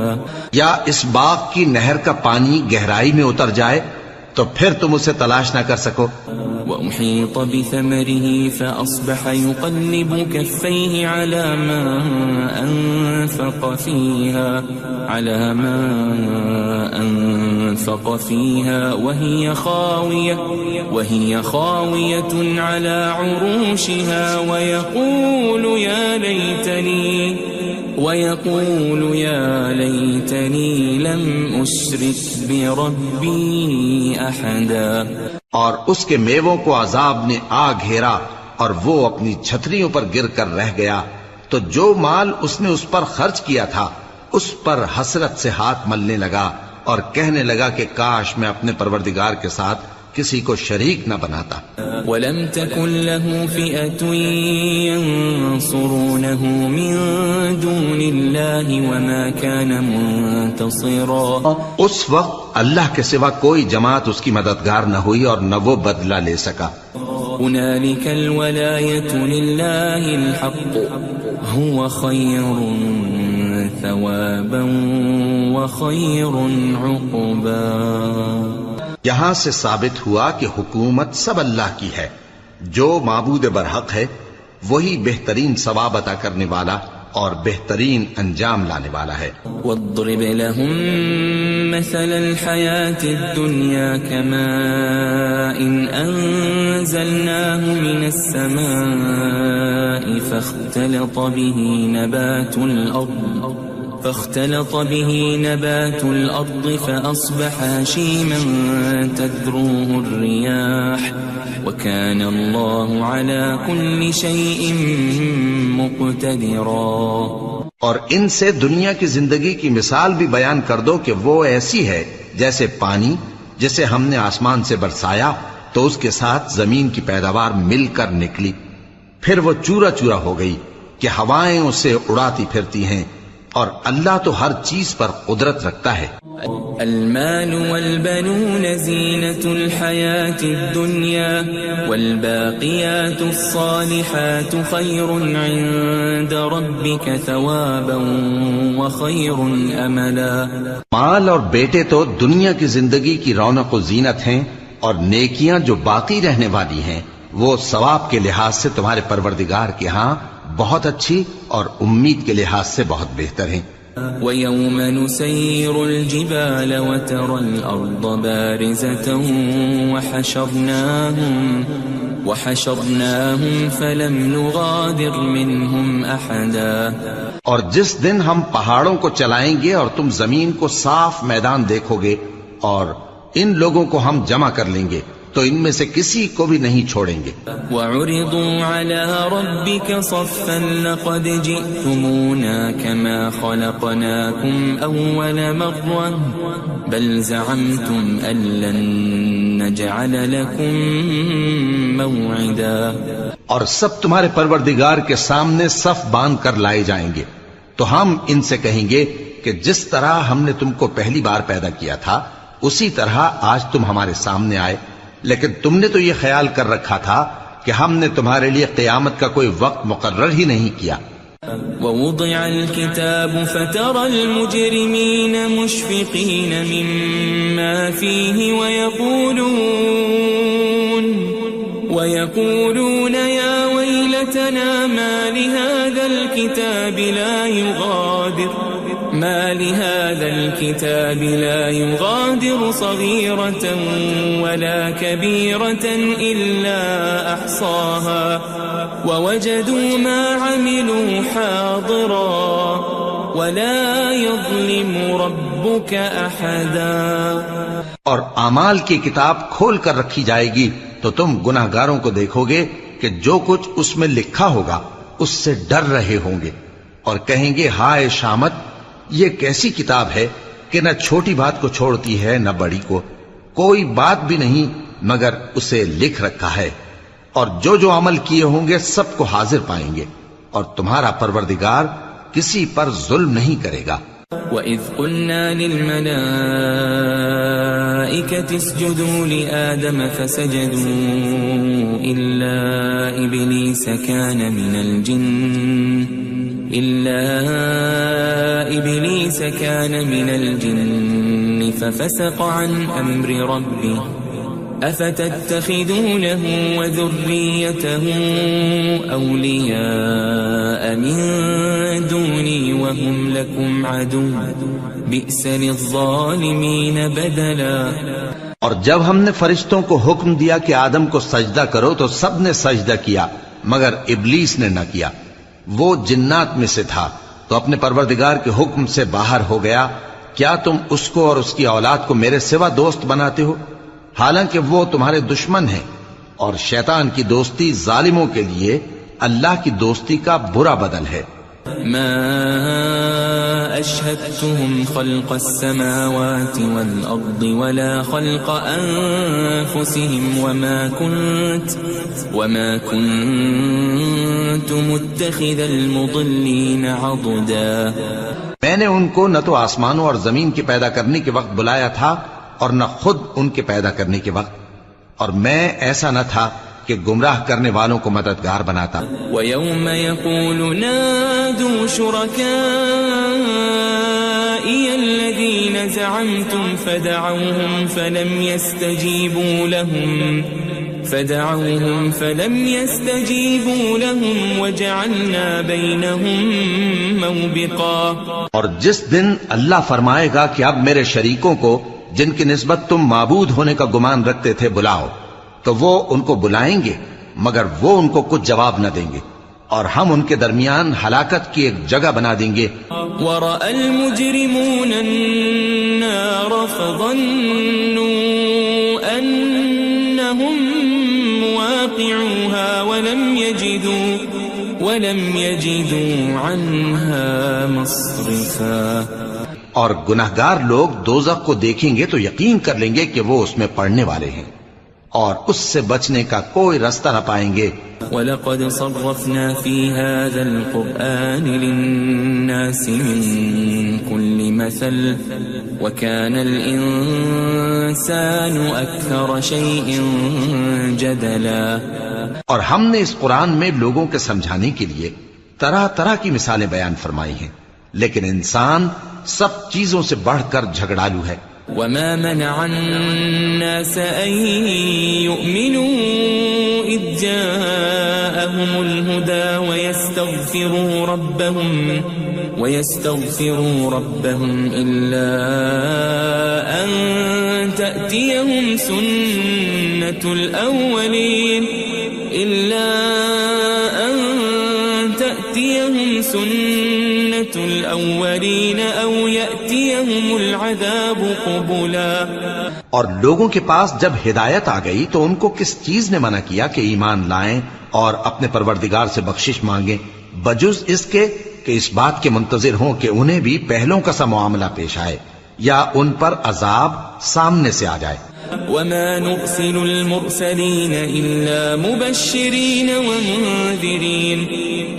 یا اس باغ کی نہر کا پانی گہرائی میں اتر جائے تو پھر تم اسے تلاش نہ کر سکو. وأحيط بثمره فأصبح يقلب كفيه على ما أنفق فيها وهي خاوية على عروشها ويقول يا ليتني لم أشرك بربي أحدا. اور اس کے میووں کو عذاب نے آ گھیرا اور وہ اپنی چھتریوں پر گر کر رہ گیا تو جو مال اس نے اس پر خرچ کیا تھا اس پر حسرت سے ہاتھ ملنے لگا اور کہنے لگا کہ کاش میں اپنے پروردگار کے ساتھ کسی کو شریک نہ بناتا. وَلَمْ تَكُنْ لَهُ فِئَةٌ يَنصُرُونَهُ مِن دُونِ اللَّهِ وَمَا كَانَ مُنْتَصِرًا. اس وقت اللہ کے سوا کوئی جماعت اس کی مددگار نہ ہوئی اور نہ وہ بدلہ لے سکا. هُنَالِكَ الْوَلَایَةُ لِلَّهِ الْحَقُّ هُوَ خَيْرٌ ثَوَابًا وَخَيْرٌ عُقْبًا. یہاں سے ثابت ہوا کہ حکومت سب اللہ کی ہے. جو معبود برحق ہے وہی بہترین ثواب عطا کرنے والا اور بہترین انجام لانے والا ہے. وَاضْرِبْ لَهُم مَّثَلَ الْحَيَاةِ الدُّنْيَا كَمَاءٍ أَنزَلْنَاهُ مِنَ السَّمَاءِ فاختلط به نبات الأرض فأصبح هشيما تذروه الرياح وكان الله على كل شيء مقتدرا. اور ان سے دنیا کی زندگی کی مثال بھی بیان کر دو کہ وہ ایسی ہے جیسے پانی جسے ہم نے آسمان سے برسایا تو اس کے ساتھ زمین کی پیداوار مل کر نکلی پھر وہ چورا چورا ہو گئی کہ ہوائیں اسے اڑاتی پھرتی ہیں اور اللہ تو ہر چیز پر قدرت رکھتا ہے. المال والبنون زینة الحیاة الدنیا والباقیات الصالحات خیر عند ربک ثوابا وخیر املا. مال اور بیٹے تو دنیا کی زندگی کی رونق و زینت ہیں اور نیکیاں جو باقی رہنے والی ہیں وہ ثواب کے لحاظ سے تمہارے پروردگار کے ہاں بہت اچھی اور امید کے لحاظ سے بہت بہتر ہیں. وَيَوْمَ نُسَيِّرُ الْجِبَالَ وَتَرَى الْأَرْضَ بَارِزَةً وَحَشَرْنَاهُمْ فَلَمْ نُغَادِرْ مِنْهُمْ أَحَدًا. اور جس دن ہم پہاڑوں کو چلائیں گے اور تم زمین کو صاف میدان دیکھو گے اور ان لوگوں کو ہم جمع کر لیں گے تو ان میں سے کسی کو بھی نہیں چھوڑیں گے. وَعُرِضُوا عَلَى رَبِّكَ صَفًّا لَقَدْ جِئْتُمُونَا كَمَا خَلَقْنَاكُمْ أَوَّلَ مَرَّةٍ بَلْ زَعَمْتُمْ أَن لَّن نَّجْعَلَ لَكُم مَّوْعِدًا. اور سب تمہارے پروردگار کے سامنے صف باندھ کر لائے جائیں گے تو ہم ان سے کہیں گے کہ جس طرح ہم نے تم کو پہلی بار پیدا کیا تھا اسی طرح آج تم ہمارے سامنے آئے، لیکن تم نے تو یہ خیال کر رکھا تھا کہ ہم نے تمہارے لیے قیامت کا کوئی وقت مقرر ہی نہیں کیا۔ ووضع الكتاب فترى المجرمين مشفقين مما فيه ويقولون يا ويلتنا ما لهذا الكتاب لا يغادر صغيرة ولا كبيرة إلا أحصاها ووجدوا ما عملوا حاضرا ولا يظلم ربك أحدا۔ اور اعمال کی کتاب کھول کر رکھی جائے گی تو تم گناہگاروں کو دیکھو گے کہ جو کچھ اس میں لکھا ہوگا اس سے ڈر رہے ہوں گے اور کہیں گے ہائے شامت، یہ کیسی کتاب ہے کہ نہ چھوٹی بات کو چھوڑتی ہے نہ بڑی کو، کوئی بات بھی نہیں مگر اسے لکھ رکھا ہے، اور جو جو عمل کیے ہوں گے سب کو حاضر پائیں گے، اور تمہارا پروردگار کسی پر ظلم نہیں کرے گا۔ وَإِذْ قُلْنَا لِلْمَلَائِكَةِ اسْجُدُوا لِآدَمَ فَسَجَدُوا إِلَّا إِبْلِيسَ كَانَ مِنَ الْجِنِّ فَفَسَقَ عَنْ أَمْرِ رَبِّهِ أَفَتَتَّخِذُونَهُ وَذُرِّيَّتَهُ أَوْلِيَاءَ مِن دُونِي وَهُمْ لَكُمْ عَدُوٌّ بِئْسَ لِلظَّالِمِينَ بَدَلًا۔ اور جب ہم نے فرشتوں کو حکم دیا کہ آدم کو سجدہ کرو تو سب نے سجدہ کیا مگر ابلیس نے نہ کیا، وہ جنات میں سے تھا تو اپنے پروردگار کے حکم سے باہر ہو گیا۔ کیا تم اس کو اور اس کی اولاد کو میرے سوا دوست بناتے ہو، حالانکہ وہ تمہارے دشمن ہیں، اور شیطان کی دوستی ظالموں کے لیے اللہ کی دوستی کا برا بدل ہے۔ ما أشهدتهم خلق السماوات والأرض ولا خلق أنفسهم وما كنت متخذ المضلين عضدا۔ میں نے ان کو نہ تو آسمانوں اور زمین کے پیدا کرنے کے وقت بلایا تھا اور نہ خود ان کے پیدا کرنے کے وقت، اور میں ایسا نہ تھا کہ گمراہ کرنے والوں کو مددگار بناتا۔ وَيَوْمَ يَقُولُ نَادُوا شُرَكَائِيَ الَّذِينَ زَعَمْتُمْ فَدَعَوْهُمْ فَلَمْ يَسْتَجِيبُوا لَهُمْ وَجَعَلْنَا بَيْنَهُمْ مَوْبِقًا۔ اور جس دن اللہ فرمائے گا کہ اب میرے شریکوں کو جن کی نسبت تم معبود ہونے کا گمان رکھتے تھے بلاؤ، تو وہ ان کو بلائیں گے مگر وہ ان کو کچھ جواب نہ دیں گے، اور ہم ان کے درمیان ہلاکت کی ایک جگہ بنا دیں گے۔ وَرَأَى الْمُجْرِمُونَ النَّارَ فَظَنُّوا أَنَّهُمْ مُوَاقِعُوهَا وَلَمْ يَجِدُوا عَنْهَا مَصْرِفًا۔ اور گناہگار لوگ دوزخ کو دیکھیں گے تو یقین کر لیں گے کہ وہ اس میں پڑنے والے ہیں، اور اس سے بچنے کا کوئی رستہ نہ پائیں گے۔ وَلَقَدْ صَرَّفْنَا فِي هَذَا الْقُرْآنِ لِلنَّاسِ مِنْ كُلِّ مَثَلٍ وَكَانَ الْإِنسَانُ أَكْثَرَ شَيْءٍ جَدَلًا۔ اور ہم نے اس قرآن میں لوگوں کے سمجھانے کے لیے طرح طرح کی مثالیں بیان فرمائی ہیں، لیکن انسان سب چیزوں سے بڑھ کر جھگڑالو ہے۔ وَمَا مَنَعَ النَّاسَ أَن يُؤْمِنُوا إِذْ جَاءَهُمُ الْهُدَى وَيَسْتَغْفِرُوا رَبَّهُمْ إِلَّا أَن تَأْتِيَهُمْ سُنَّةُ الْأَوَّلِينَ أَوْ يَأْتِيَهُمُ الْعَذَابُ قُبُلًا۔ اور لوگوں کے پاس جب ہدایت آ گئی تو ان کو کس چیز نے منع کیا کہ ایمان لائیں اور اپنے پروردگار سے بخشش مانگیں، بجز اس کے کہ اس بات کے منتظر ہوں کہ انہیں بھی پہلوں کا سا معاملہ پیش آئے یا ان پر عذاب سامنے سے آ جائے۔ وما نرسل المرسلين إلا مبشرين ومنذرين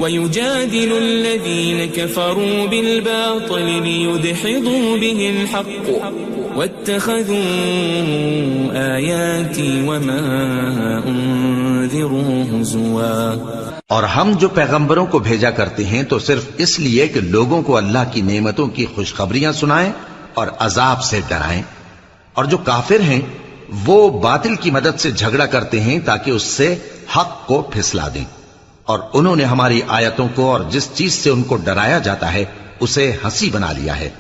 ويجادل الذين كفروا بالباطل ليدحضوا به الحق واتخذوا آياتي وما أنذروا هزوا. اور ہم جو پیغمبروں کو بھیجا کرتے ہیں تو صرف اس لیے کہ لوگوں کو اللہ کی نعمتوں کی خوشخبریاں سنائیں اور عذاب سے ڈرائیں. اور جو کافر ہیں وہ باطل کی مدد سے جھگڑا کرتے ہیں تاکہ اس سے حق کو پھسلا دیں. اور انہوں نے ہماری آیتوں کو اور جس چیز سے ان کو ڈرایا جاتا ہے اسے ہنسی بنا لیا ہے.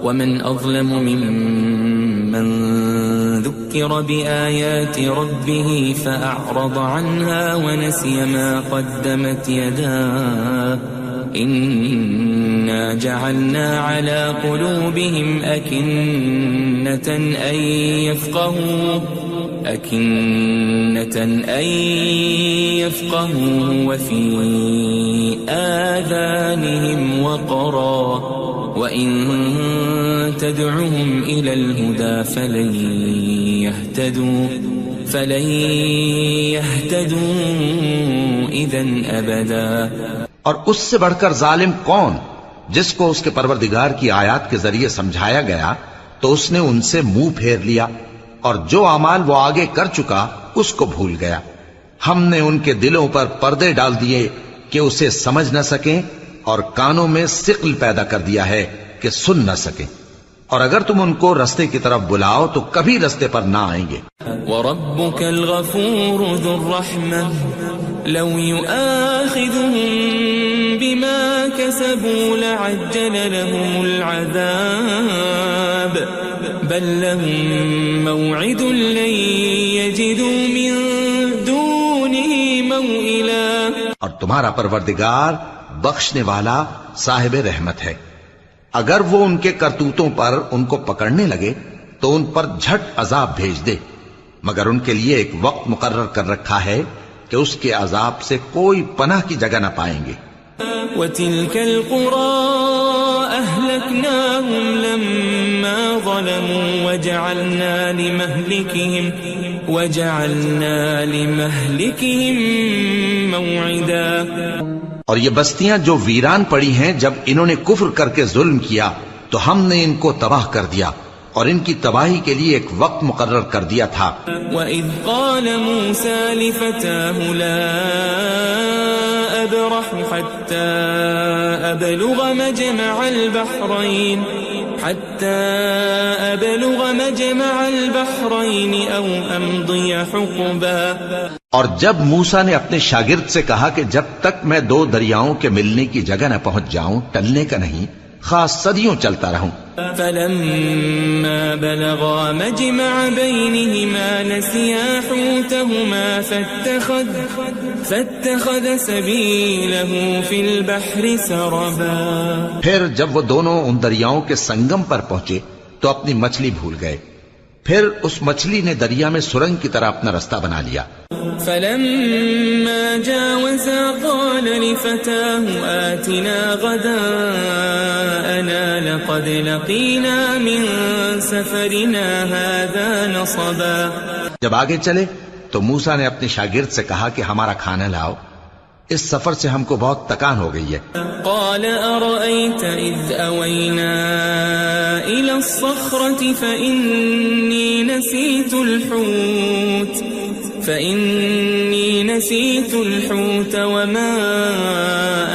ومن أظلم ممن ذكر بآيات ربه فأعرض عنها ونسي ما قدمت يداه إنا جعلنا على قلوبهم أكنة أن يفقهوا وفي آذانهم وقرا وإن تدعهم إلى الهدى فلن يهتدوا إذن أبدا. اور اس سے بڑھ کر ظالم کون جس کو اس کے پروردگار کی آیات کے ذریعے سمجھایا گیا تو اس نے ان سے منہ پھیر لیا اور جو اعمال وہ آگے کر چکا اس کو بھول گیا. ہم نے ان کے دلوں پر پردے ڈال دیے کہ اسے سمجھ نہ سکیں اور کانوں میں ثقل پیدا کر دیا ہے کہ سن نہ سکیں. اور اگر تم ان کو رستے کی طرف بلاؤ تو کبھی رستے پر نہ آئیں گے. وَرَبُّكَ الْغَفُورُ ذُو الرَّحْمَةِ لَوْ يُؤَاخِذُهُم بِمَا كَسَبُوا لَعَجَّلَ لَهُمُ الْعَذَابَ بَل لَّهُم مَّوْعِدٌ لَّن يَجِدُوا مِن دُونِهِ مَوْئِلًا. اور تمہارا پروردگار بخشنے والا صاحب رحمت ہے. اگر وہ ان کے کرتوتوں پر ان کو پکڑنے لگے تو ان پر جھٹ عذاب بھیج دے، مگر ان کے لیے ایک وقت مقرر کر رکھا ہے کہ اس کے عذاب سے کوئی پناہ کی جگہ نہ پائیں گے. وَتِلْكَ الْقُرَىٰ أَهْلَكْنَاهُمْ لَمَّا ظَلَمُوا وَجَعَلْنَا لِمَهْلِكِهِمْ مَوْعِدًا. اور یہ بستیاں جو ویران پڑی ہیں جب انہوں نے کفر کر کے ظلم کیا تو ہم نے ان کو تباہ کر دیا اور ان کی تباہی کے لیے ایک وقت مقرر کر دیا تھا. وَإِذْ قَالَ مُوسَى لِفَتَاهُ لَا أَبْرَحُ حَتَّى أَبْلُغَ مَجْمَعَ الْبَحْرَيْنِ أَوْ أَمْضِيَ حُقُبًا. اور جب موسیٰ نے اپنے شاگرد سے کہا کہ جب تک میں دو دریاؤں کے ملنے کی جگہ نہ پہنچ جاؤں ٹلنے کا نہیں، خاص صدیوں چلتا رہوں. فَلَمَّا بَلَغَا مَجْمَعَ بَيْنِهِمَا نَسِيَا حُوتَهُمَا فَاتَّخَذَ سَبِيلَهُ فِي الْبَحْرِ سَرَبًا. پھر جب وہ دونوں ان دریاؤں کے سنگم پر پہنچے تو اپنی مچھلی بھول گئے. پھر اس مچھلی نے دریا میں سرنگ کی طرح اپنا رستہ بنا لیا. فَلَمَّا جَاوَزَا قَالَ لِفَتَاهُ آتِنَا غَدَاءَنَا لَقَدْ لَقِينَا مِن سَفَرِنَا هَذَا نَصَبًا. جب آگے چلے تو موسیٰ نے اپنے شاگرد سے کہا کہ ہمارا کھانا لاؤ، اس سفر سے ہم کو بہت تکان ہو گئی ہے. قال أرأيت إذ أوينا إلى الصخرة فإني نسيت الحوت وما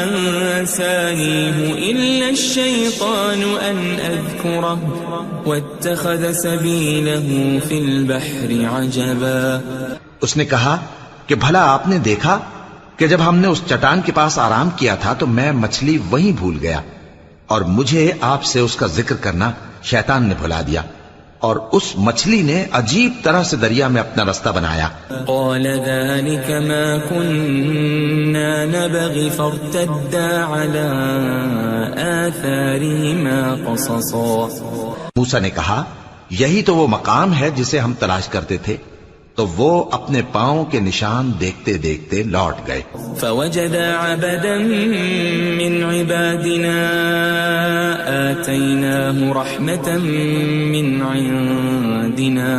أنسانيه إلا الشيطان أن أذكره واتخذ سبيله في البحر عجبا. اس نے کہا کہ بھلا آپ نے دیکھا کہ جب ہم نے اس چٹان کے پاس آرام کیا تھا تو میں مچھلی وہیں بھول گیا اور مجھے آپ سے اس کا ذکر کرنا شیطان نے بھلا دیا، اور اس مچھلی نے عجیب طرح سے دریا میں اپنا رستہ بنایا. قال ذلك ما كنا نبغي فارتدا على آثارهما قصصا. موسیٰ نے کہا یہی تو وہ مقام ہے جسے ہم تلاش کرتے تھے، تو وہ اپنے پاؤں کے نشان دیکھتے دیکھتے لوٹ گئے. فوجد عبدا من عبادنا آتيناه رحمة من عندنا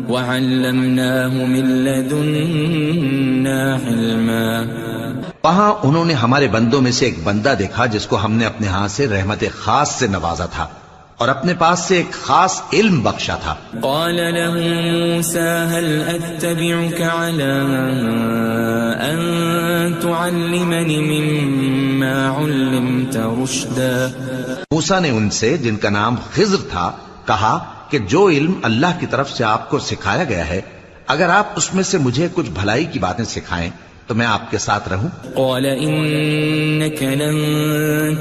وعلمناه من لدنا علما. وہاں انہوں نے ہمارے بندوں میں سے ایک بندہ دیکھا جس کو ہم نے اپنے ہاں سے رحمت خاص سے نوازا تھا اور اپنے پاس سے ایک خاص علم بخشا تھا. قال له موسى هل أتبعك على أن تعلمني مما علمت رشدا. موسیٰ نے ان سے جن کا نام خضر تھا کہا کہ جو علم اللہ کی طرف سے آپ کو سکھایا گیا ہے اگر آپ اس میں سے مجھے کچھ بھلائی کی باتیں سکھائیں تو میں آپ کے ساتھ رہوں. قال إنك لن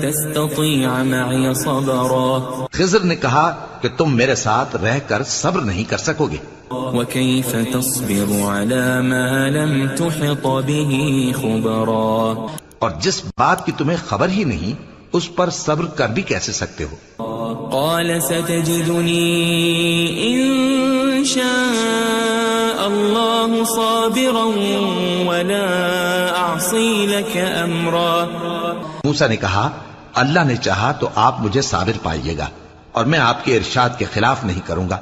تستطيع معي صبرا. خضر نے کہا کہ تم میرے ساتھ رہ کر صبر نہیں کر سکو گے. وكيف تصبر على ما لم تحط به خبرا. اور جس بات کی تمہیں خبر ہی نہیں اس پر صبر کر بھی کیسے سکتے ہو. قال ستجدني إن شاء الله صابرا ولا أعصي لك أمرا. موسیٰ نے کہا اللہ نے چاہا تو آپ مجھے صابر پائیے گا اور میں آپ کے ارشاد کے خلاف نہیں کروں گا.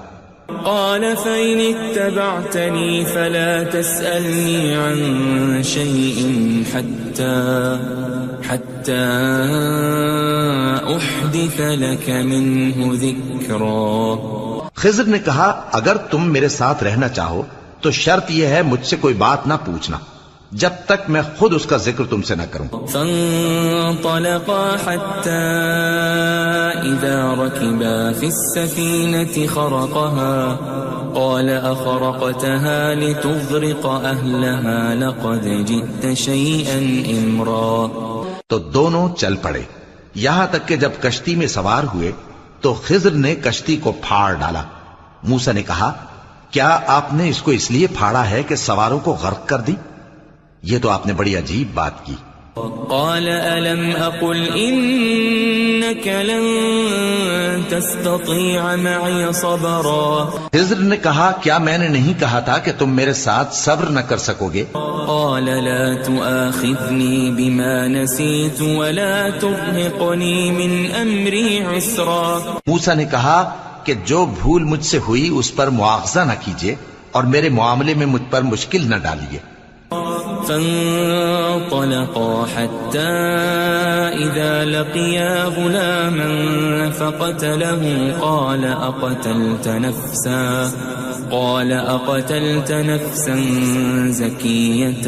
قال فإن اتبعتني فلا تسألني عن شيء حتى أحدث لك منه ذكرا. خضر نے کہا اگر تم میرے ساتھ رہنا چاہو تو شرط یہ ہے مجھ سے کوئی بات نہ پوچھنا جب تک میں خود اس کا ذکر تم سے نہ کروں. فانطلقا حتى إذا ركبا في السفينة خرقها قال أخرقتها لتغرق أهلها لقد جئت شيئا إمرا. تو دونوں چل پڑے یہاں تک کہ جب کشتی میں سوار ہوئے تو خضر نے کشتی کو پھاڑ ڈالا. موسیٰ نے کہا کیا آپ نے اس کو اس لیے پھاڑا ہے کہ سواروں کو غرق کر دی؟ یہ تو آپ نے بڑی عجیب بات کی. قال ألم أقل إنك لن تستطيع معي صبرا. خضر نے کہا کیا میں نے نہیں کہا تھا کہ تم میرے ساتھ صبر نہ کر سکو گے؟ قال لا تؤاخذني بما نسيت ولا ترهقني من أمري عسرا. موسیٰ نے کہا کہ جو بھول مجھ سے ہوئی اس پر مواخذہ نہ کیجیے اور میرے معاملے میں مجھ پر مشکل نہ ڈالیے. فانطلقا حتى إذا لقيا غلاما فقتله قال أقتلت نفسا زكية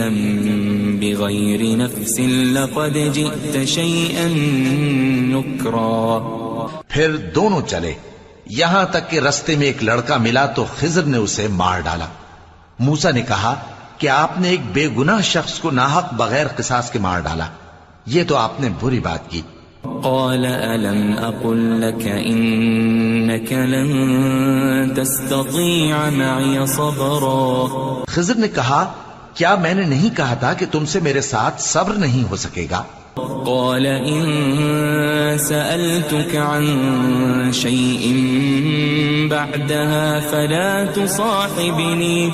بغير نفس لقد جئت شيئا نكرا. پھر دونوں چلے یہاں تک کہ رستے میں ایک لڑکا ملا تو خضر نے اسے مار ڈالا. موسیٰ نے کہا کہ آپ نے ایک بے گناہ شخص کو ناحق بغیر قصاص کے مار ڈالا یہ تو آپ نے بری بات کی. قال ألم أقل لك إنك لن تستطيع معي صبرا. خضر نے کہا کیا میں نے نہیں کہا تھا کہ تم سے میرے ساتھ صبر نہیں ہو سکے گا؟ قال إن سألتك عن شيء بعدها فلا تصاحبني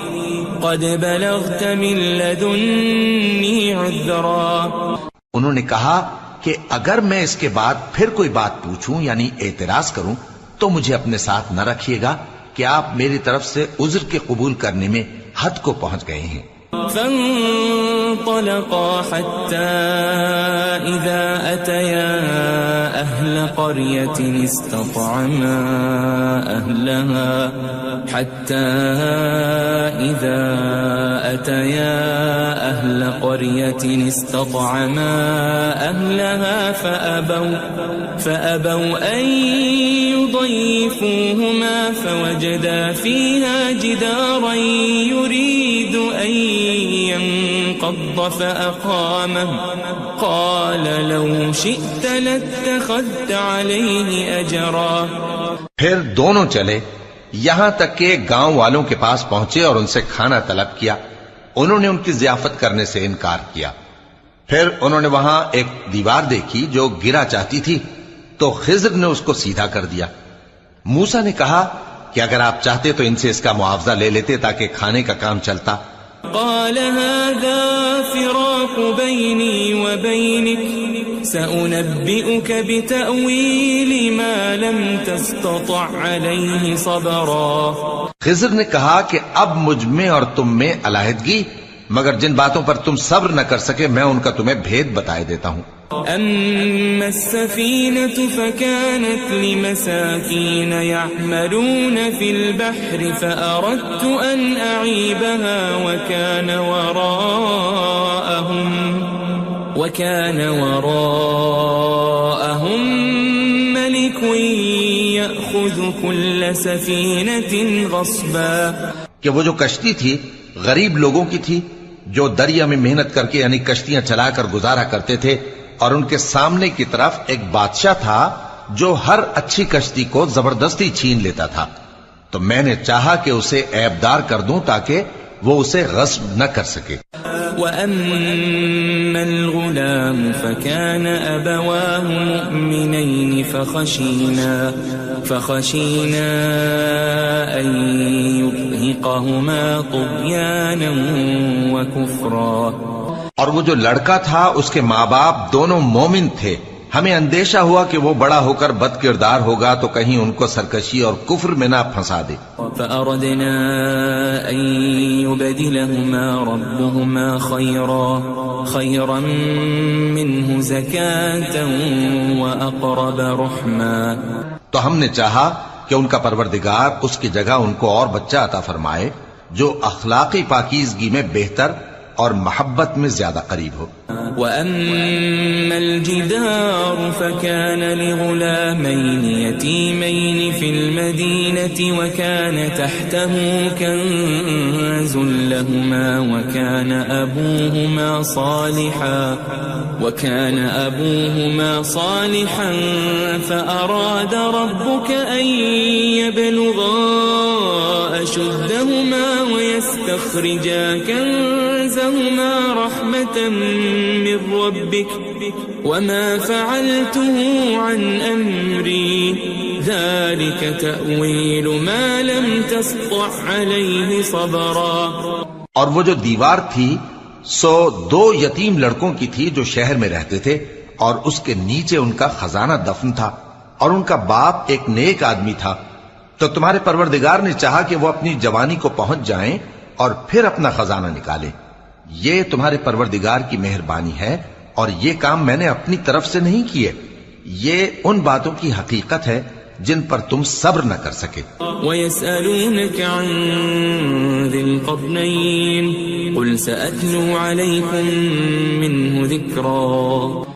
قد بلغت من لدني عذرا. انہوں نے کہا کہ اگر میں اس کے بعد پھر کوئی بات پوچھوں یعنی اعتراض کروں تو مجھے اپنے ساتھ نہ رکھیے گا کہ آپ میری طرف سے عذر کے قبول کرنے میں حد کو پہنچ گئے ہیں. فانطلقا حتى إذا أتيا أهل قرية استطعما أهلها فأبوا أن يضيفوهما فوجدا فيها جدارا يريد أن ينقض فأقامه قال لو شئت لاتخذت عليه أجرا. پھر دونوں چلے یہاں تک کہ گاؤں والوں کے پاس پہنچے اور ان سے کھانا طلب کیا. انہوں نے ان کی ضیافت کرنے سے انکار کیا. پھر انہوں نے وہاں ایک دیوار دیکھی جو گرا چاہتی تھی تو خضر نے اس کو سیدھا کر دیا. موسیٰ نے کہا کہ اگر آپ چاہتے تو ان سے اس کا معاوضہ لے لیتے تاکہ کھانے کا کام چلتا. قال هذا فراق بيني وبينك سأنبئك بتأويل ما لم تستطع عليه صبرا. خضر نے کہا کہ اب مجھ میں اور تم میں علیحدگی، مگر جن باتوں پر تم صبر نہ کر سکے میں ان کا تمہیں بھید بتائے دیتا ہوں. أما السفينة فكانت لمساكين يعملون في البحر فأردت أن أعيبها وكان وراءهم ملك يأخذ كل سفينة غصبا. کہ وہ جو کشتی تھی غریب لوگوں کی تھی جو دریا میں محنت کر کے یعنی کشتیاں چلا کر گزارا کرتے تھے، اور ان کے سامنے کی طرف ایک بادشاہ تھا جو ہر اچھی کشتی کو زبردستی چھین لیتا تھا. تو میں نے چاہا کہ اسے عیبدار کر دوں تاکہ وہ اسے غصب نہ کر سکے. وَأَمَّا الْغُلَامُ فَكَانَ أَبَوَاهُ مُؤْمِنَيْنِ فَخَشِينَا أَن يُرْهِقَهُمَا طُغْيَانًا وَكُفْرًا. اور وہ جو لڑکا تھا اس کے ماں باپ دونوں مومن تھے، ہمیں اندیشہ ہوا کہ وہ بڑا ہو کر بد کردار ہوگا تو کہیں ان کو سرکشی اور کفر میں نہ پھنسا دے. فأردنا أن يبدلهما ربهما خيرا منه زكاة وأقرب رحما. تو ہم نے چاہا کہ ان کا پروردگار اس کی جگہ ان کو اور بچہ عطا فرمائے جو اخلاقی پاکیزگی میں بہتر اور محبت میں زیادہ قریب ہو. وَأَمَّا الْجِدَارُ فَكَانَ لِغُلَامَيْنِ يَتِيمَيْنِ فِي الْمَدِينَةِ وَكَانَ تَحْتَهُ كَنْزٌ لَهُمَا وَكَانَ أَبُوهُمَا صَالِحًا فَأَرَادَ رَبُّكَ أَنْ يَبْلُغَا أَشُدَّهُمَا وَيَسْتَخْرِجَا كَنْزَهُمَا رَحْمَةً من ربك وما فعلته عن أمري ذلك تأويل ما لم تسطع عليه صبرا. اور وہ جو دیوار تھی سو 2 یتیم لڑکوں کی تھی جو شہر میں رہتے تھے، اور اس کے نیچے ان کا خزانہ دفن تھا، اور ان کا باپ ایک نیک آدمی تھا. تو تمہارے پروردگار نے چاہا کہ وہ اپنی جوانی کو پہنچ جائیں اور پھر اپنا خزانہ نکالے. یہ تمہارے پروردگار کی مہربانی ہے، اور یہ کام میں نے اپنی طرف سے نہیں کیے، یہ ان باتوں کی حقیقت ہے جن پر تم صبر نہ کر سکے. وَيَسْأَلُونَكَ عَنْ ذِي الْقَرْنَيْنِ قُلْ سَأَتْلُو عَلَيْكُمْ مِنْهُ ذِكْرًا.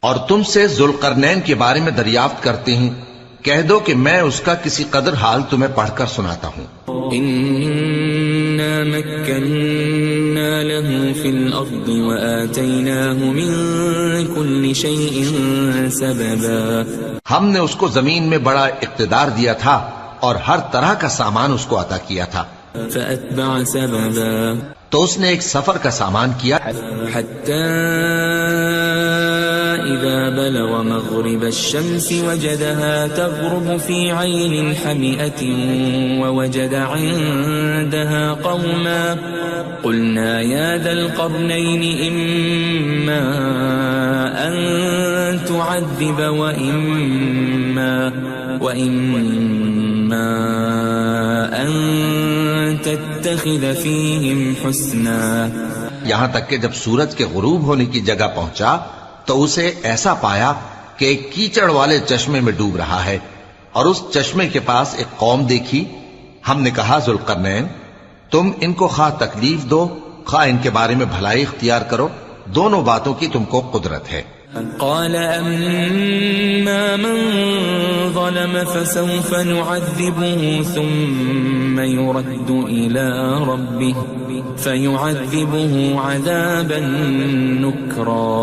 اور تم سے ذوالقرنین کے بارے میں دریافت کرتے ہیں، کہہ دو کہ میں اس کا کسی قدر حال تمہیں پڑھ کر سناتا ہوں. إِنَّا مَكَّنَّا لَهُ فِي الْأَرْضِ وَآتَيْنَاهُ مِنْ كُلِّ شَيْءٍ سَبَبًا. ہم نے اس کو زمین میں بڑا اقتدار دیا تھا اور ہر طرح کا سامان اس کو عطا کیا تھا. فَأَتْبَعَ سَبَبًا. تو اس نے ایک سفر کا سامان کیا حتى إذا بلغ مغرب الشمس وجدها تغرب في عين حمئة ووجد عندها قوما قلنا يا ذا القرنين إما أن تعذب وإما أن تتخذ فيهم حسنا. یہاں تک کہ جب سورج کے غروب ہونے کی جگہ پہنچا تو اسے ایسا پایا کہ ایک کیچڑ والے چشمے میں ڈوب رہا ہے، اور اس چشمے کے پاس ایک قوم دیکھی. ہم نے کہا ذوالقرنین تم ان کو خواہ تکلیف دو خواہ ان کے بارے میں بھلائی اختیار کرو، دونوں باتوں کی تم کو قدرت ہے. قال أما من ظلم فسوف نعذبه ثم يرد إلى ربه فيعذبه عذابا نكرا.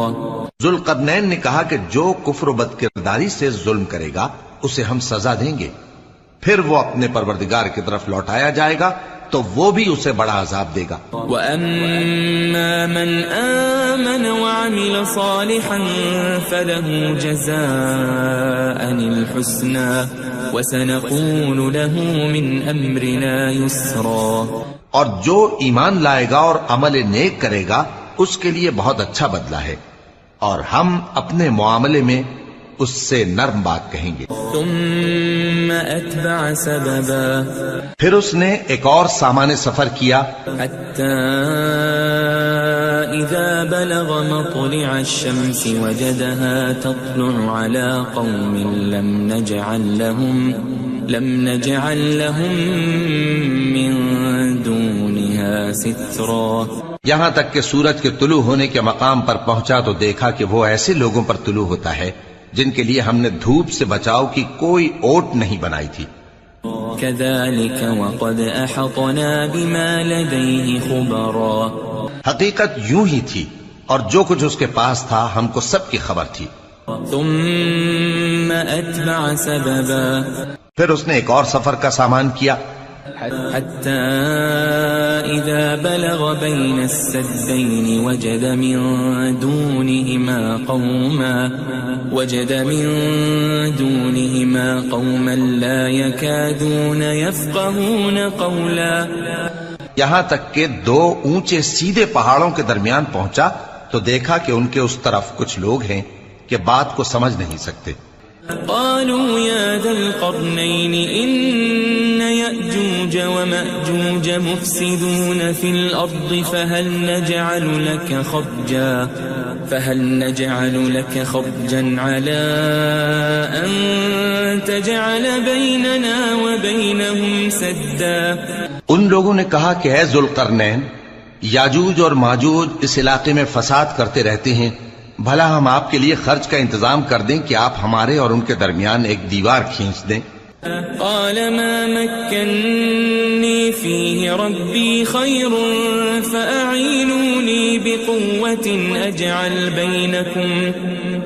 ذوالقرنین نے کہا کہ جو کفر و بد کرداری سے ظلم کرے گا اسے ہم سزا دیں گے، پھر وہ اپنے پروردگار کی طرف لوٹایا جائے گا تو وہ بھی اسے بڑا عذاب دے گا. وَأَمَّا مَنْ آمَنَ وَعَمِلَ صَالِحًا فَلَهُ جَزَاءً الْحُسْنَى وَسَنَقُولُ لَهُ مِنْ أَمْرِنَا يُسْرًا. اور جو ایمان لائے گا اور عمل نیک کرے گا اس کے لیے بہت اچھا بدلہ ہے، اور ہم اپنے معاملے میں اس سے نرم بات کہیں گے۔ ثم أتبع سببا پھر اس نے ایک اور سامان سفر کیا، حتى إذا بلغ مطلع الشمس وجدها تطلع على قوم لم نجعل لهم من دونها سترا۔ یہاں تک کہ سورج کے طلوع ہونے کے مقام پر پہنچا تو دیکھا کہ وہ ایسے لوگوں پر طلوع ہوتا ہے جن کے لیے ہم نے دھوپ سے بچاؤ کی کوئی اوٹ نہیں بنائی تھی۔ كذلك وقد أحطنا بما لديه خبرا۔ حقیقت یوں ہی تھی اور جو کچھ اس کے پاس تھا ہم کو سب کی خبر تھی۔ ثم أتبع سببا پھر اس نے ایک اور سفر کا سامان کیا، حتى إذا بلغ بين السدين وجد من دونهما قوما لا يكادون يفقهون قولا۔ یہاں تک کہ دو اونچے سیدھے پہاڑوں کے درمیان پہنچا تو دیکھا کہ ان کے اس طرف کچھ لوگ ہیں کہ بات کو سمجھ نہیں سکتے۔ قالوا يا ذا القرنين إن يأجوج ومأجوج مفسدون في الأرض فهل نجعل لك خرجا على أن تجعل بيننا وبينهم سدا۔ ان لوگوں نے کہا کہ اے ذوالقرنین، یاجوج اور ماجوج اس علاقے میں فساد کرتے رہتے ہیں، بھلا ہم آپ کے لیے خرچ کا انتظام کر دیں کہ آپ ہمارے اور ان کے درمیان ایک دیوار کھینچ دیں۔ قال ما مكنني فيه ربي خير فأعينوني بقوة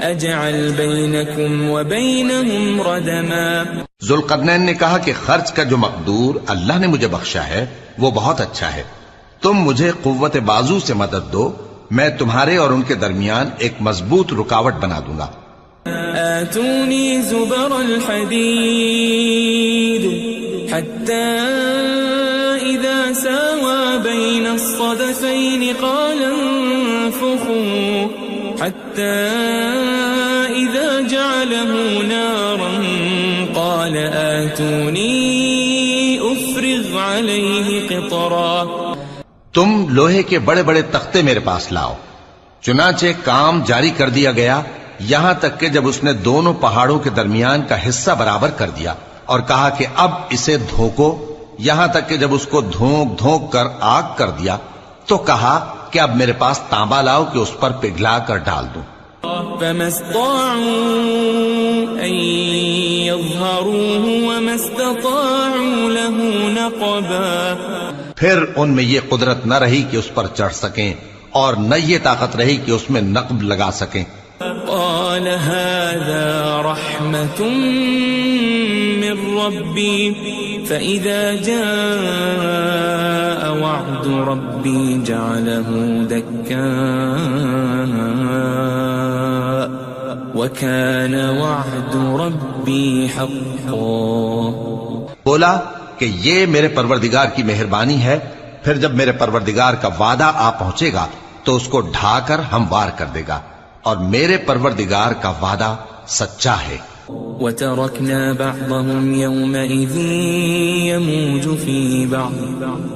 أجعل بينكم وبينهم ردما۔ ذوالقرنین نے کہا کہ خرچ کا جو مقدور اللہ نے مجھے بخشا ہے وہ بہت اچھا ہے، تم مجھے قوت بازو سے مدد دو، میں تمہارے اور ان کے درمیان ایک مضبوط رکاوٹ بنا دوں گا۔ آتوني زبر الحديد حتى إذا ساوى بين الصدفين قال انفخوا حتى إذا جعله نارا قال آتوني أفرغ عليه قطرا۔ تم لوہے کے بڑے بڑے تختے میرے پاس لاؤ۔ چنانچہ کام جاری کر دیا گیا یہاں تک کہ جب اس نے دونوں پہاڑوں کے درمیان کا حصہ برابر کر دیا اور کہا کہ اب اسے دھوکو، یہاں تک کہ جب اس کو دھونک دھونک کر آگ کر دیا تو کہا کہ اب میرے پاس تانبا لاؤ کہ اس پر پگھلا کر ڈال دوں۔ فما استطاعوا أن يظهروه وما استطاعوا له نقبا۔ پھر ان میں یہ قدرت نہ رہی کہ اس پر چڑھ سکیں اور نہ یہ طاقت رہی کہ اس میں نقب لگا سکیں۔ قال هذا رحمة من ربي فإذا جاء وعد ربي جعله دكا وكان وعد ربي حقا۔ بولا کہ یہ میرے پروردگار کی مہربانی ہے، پھر جب میرے پروردگار کا وعدہ آ پہنچے گا تو اس کو ڈھا کر ہموار کر دے گا، اور میرے پروردگار کا وعدہ سچا ہے۔ وَتَرَكْنَا بَعْضَهُمْ يَوْمَئِذٍ يَمُوجُ فِي بَعْضٍ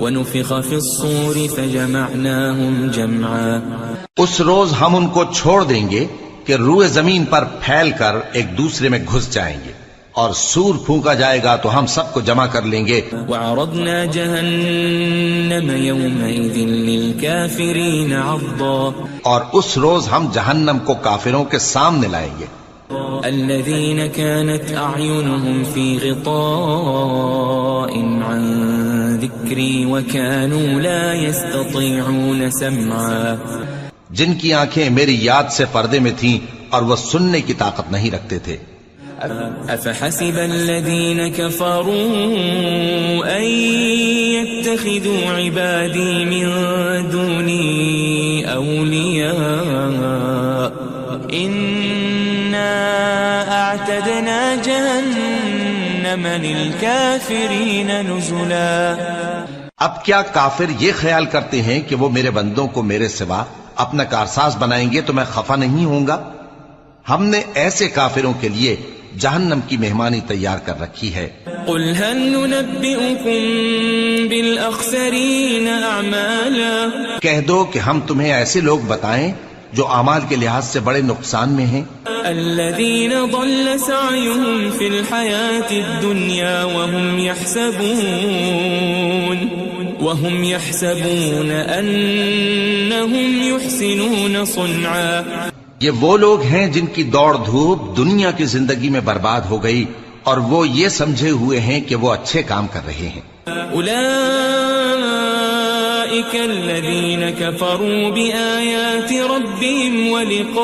وَنُفِخَ فِي الصُّورِ فَجَمَعْنَاهُمْ جَمْعًا۔ اس روز ہم ان کو چھوڑ دیں گے کہ روئے زمین پر پھیل کر ایک دوسرے میں گھس جائیں گے، اور سور پھونکا جائے گا تو ہم سب کو جمع کر لیں گے۔ وَعَرَضْنَا جَهَنَّمَ يَوْمَئِذٍ لِلْكَافِرِينَ عَرْضًا۔ اور اس روز ہم جہنم کو کافروں کے سامنے لائیں گے۔ الذين كانت أعينهم في غطاء عن ذكري وكانوا لا يستطيعون سمعا۔ جن کی آنکھیں میری یاد سے پردے میں تھیں اور وہ سننے کی طاقت نہیں رکھتے تھے۔ أفحسب الذين كفروا أن يتخذوا عبادي من دوني أولياء إنا أعتدنا جهنم للكافرين نزلا۔ اب کیا کافر یہ خیال کرتے ہیں کہ وہ میرے بندوں کو میرے سوا اپنا کارساز بنائیں گے تو میں خفا نہیں ہوں گا؟ ہم نے ایسے کافروں کے لیے جہنم کی مہمانی تیار کر رکھی ہے۔ قل هل ننبئكم بالاخسرین اعمالا، کہہ دو کہ ہم تمہیں ایسے لوگ بتائیں جو اعمال کے لحاظ سے بڑے نقصان میں ہیں۔ الذین ضل سعیهم فی الحیاة الدنیا وهم يحسبون انهم يحسنون صنعا، یہ وہ لوگ ہیں جن کی دوڑ دھوپ دنیا کی زندگی میں برباد ہو گئی اور وہ یہ سمجھے ہوئے ہیں کہ وہ اچھے کام کر رہے ہیں۔ اولئک الذین کفروا بآیات ربهم ولقائه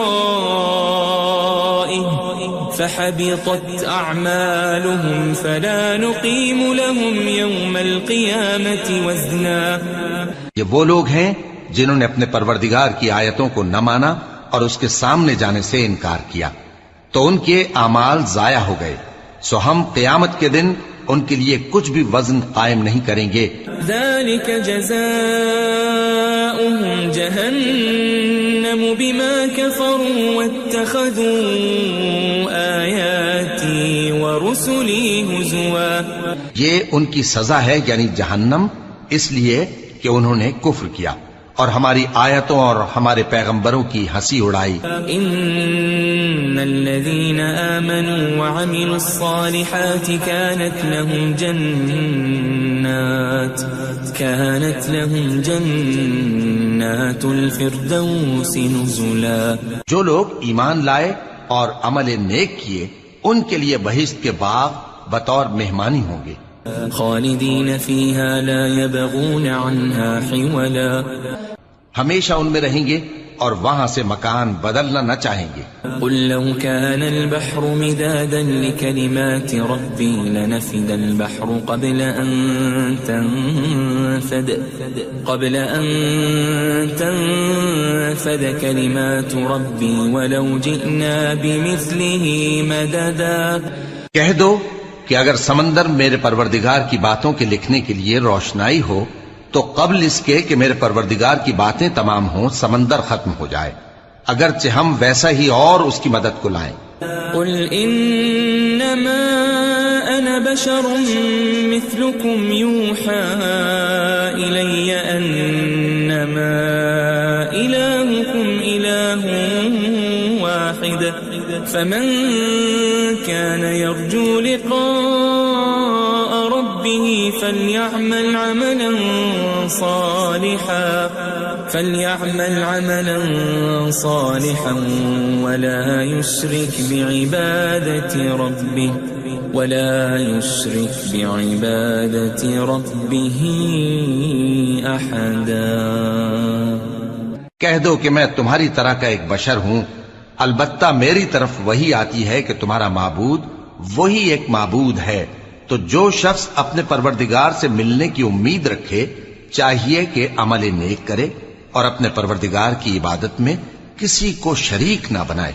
فحبطت اعمالهم فلا نقیم لهم یوم القیامة وزنا، یہ وہ لوگ ہیں جنہوں نے اپنے پروردگار کی آیتوں کو نہ مانا اور اس کے سامنے جانے سے انکار کیا تو ان کے اعمال ضائع ہو گئے، سو ہم قیامت کے دن ان کے لیے کچھ بھی وزن قائم نہیں کریں گے۔ ذلك جزاؤهم جہنم بما كفروا واتخذوا آیاتی ورسلی ہزوا، یہ ان کی سزا ہے یعنی جہنم، اس لیے کہ انہوں نے کفر کیا اور ہماری آیتوں اور ہمارے پیغمبروں کی ہنسی اڑائی۔ ان الذين آمنوا وعملوا الصالحات كانت لهم جنات الفردوس نزلا، جو لوگ ایمان لائے اور عمل نیک کیے ان کے لیے بہشت کے باغ بطور مہمانی ہوں گے، خالدین فیہا لا یبغون عنہا حولا، ہمیشہ ان میں رہیں گے اور وہاں سے مکان بدلنا نہ چاہیں گے۔ قل لو كان البحر مدادا لكلمات ربي لنفد البحر قبل أن تنفد كلمات ربي ولو جئنا بمثله مددا، کہہ دو کہ اگر سمندر میرے پروردگار کی باتوں کے لکھنے کے لیے روشنائی ہو تو قبل اس کے کہ میرے پروردگار کی باتیں تمام ہوں سمندر ختم ہو جائے، اگرچہ ہم ویسا ہی اور اس کی مدد کو لائیں۔ قل انما انا بشر مثلكم يوحى الي انما الهكم اله واحد فمن كان يرجو لقاء ربه فليعمل عملا صالحا ولا يشرك بعبادة ربه أحدا۔ کہہ دو کہ میں تمہاری طرح کا ایک بشر ہوں، البتہ میری طرف وہی آتی ہے کہ تمہارا معبود وہی ایک معبود ہے، تو جو شخص اپنے پروردگار سے ملنے کی امید رکھے چاہیے کہ عمل نیک کرے اور اپنے پروردگار کی عبادت میں کسی کو شریک نہ بنائے۔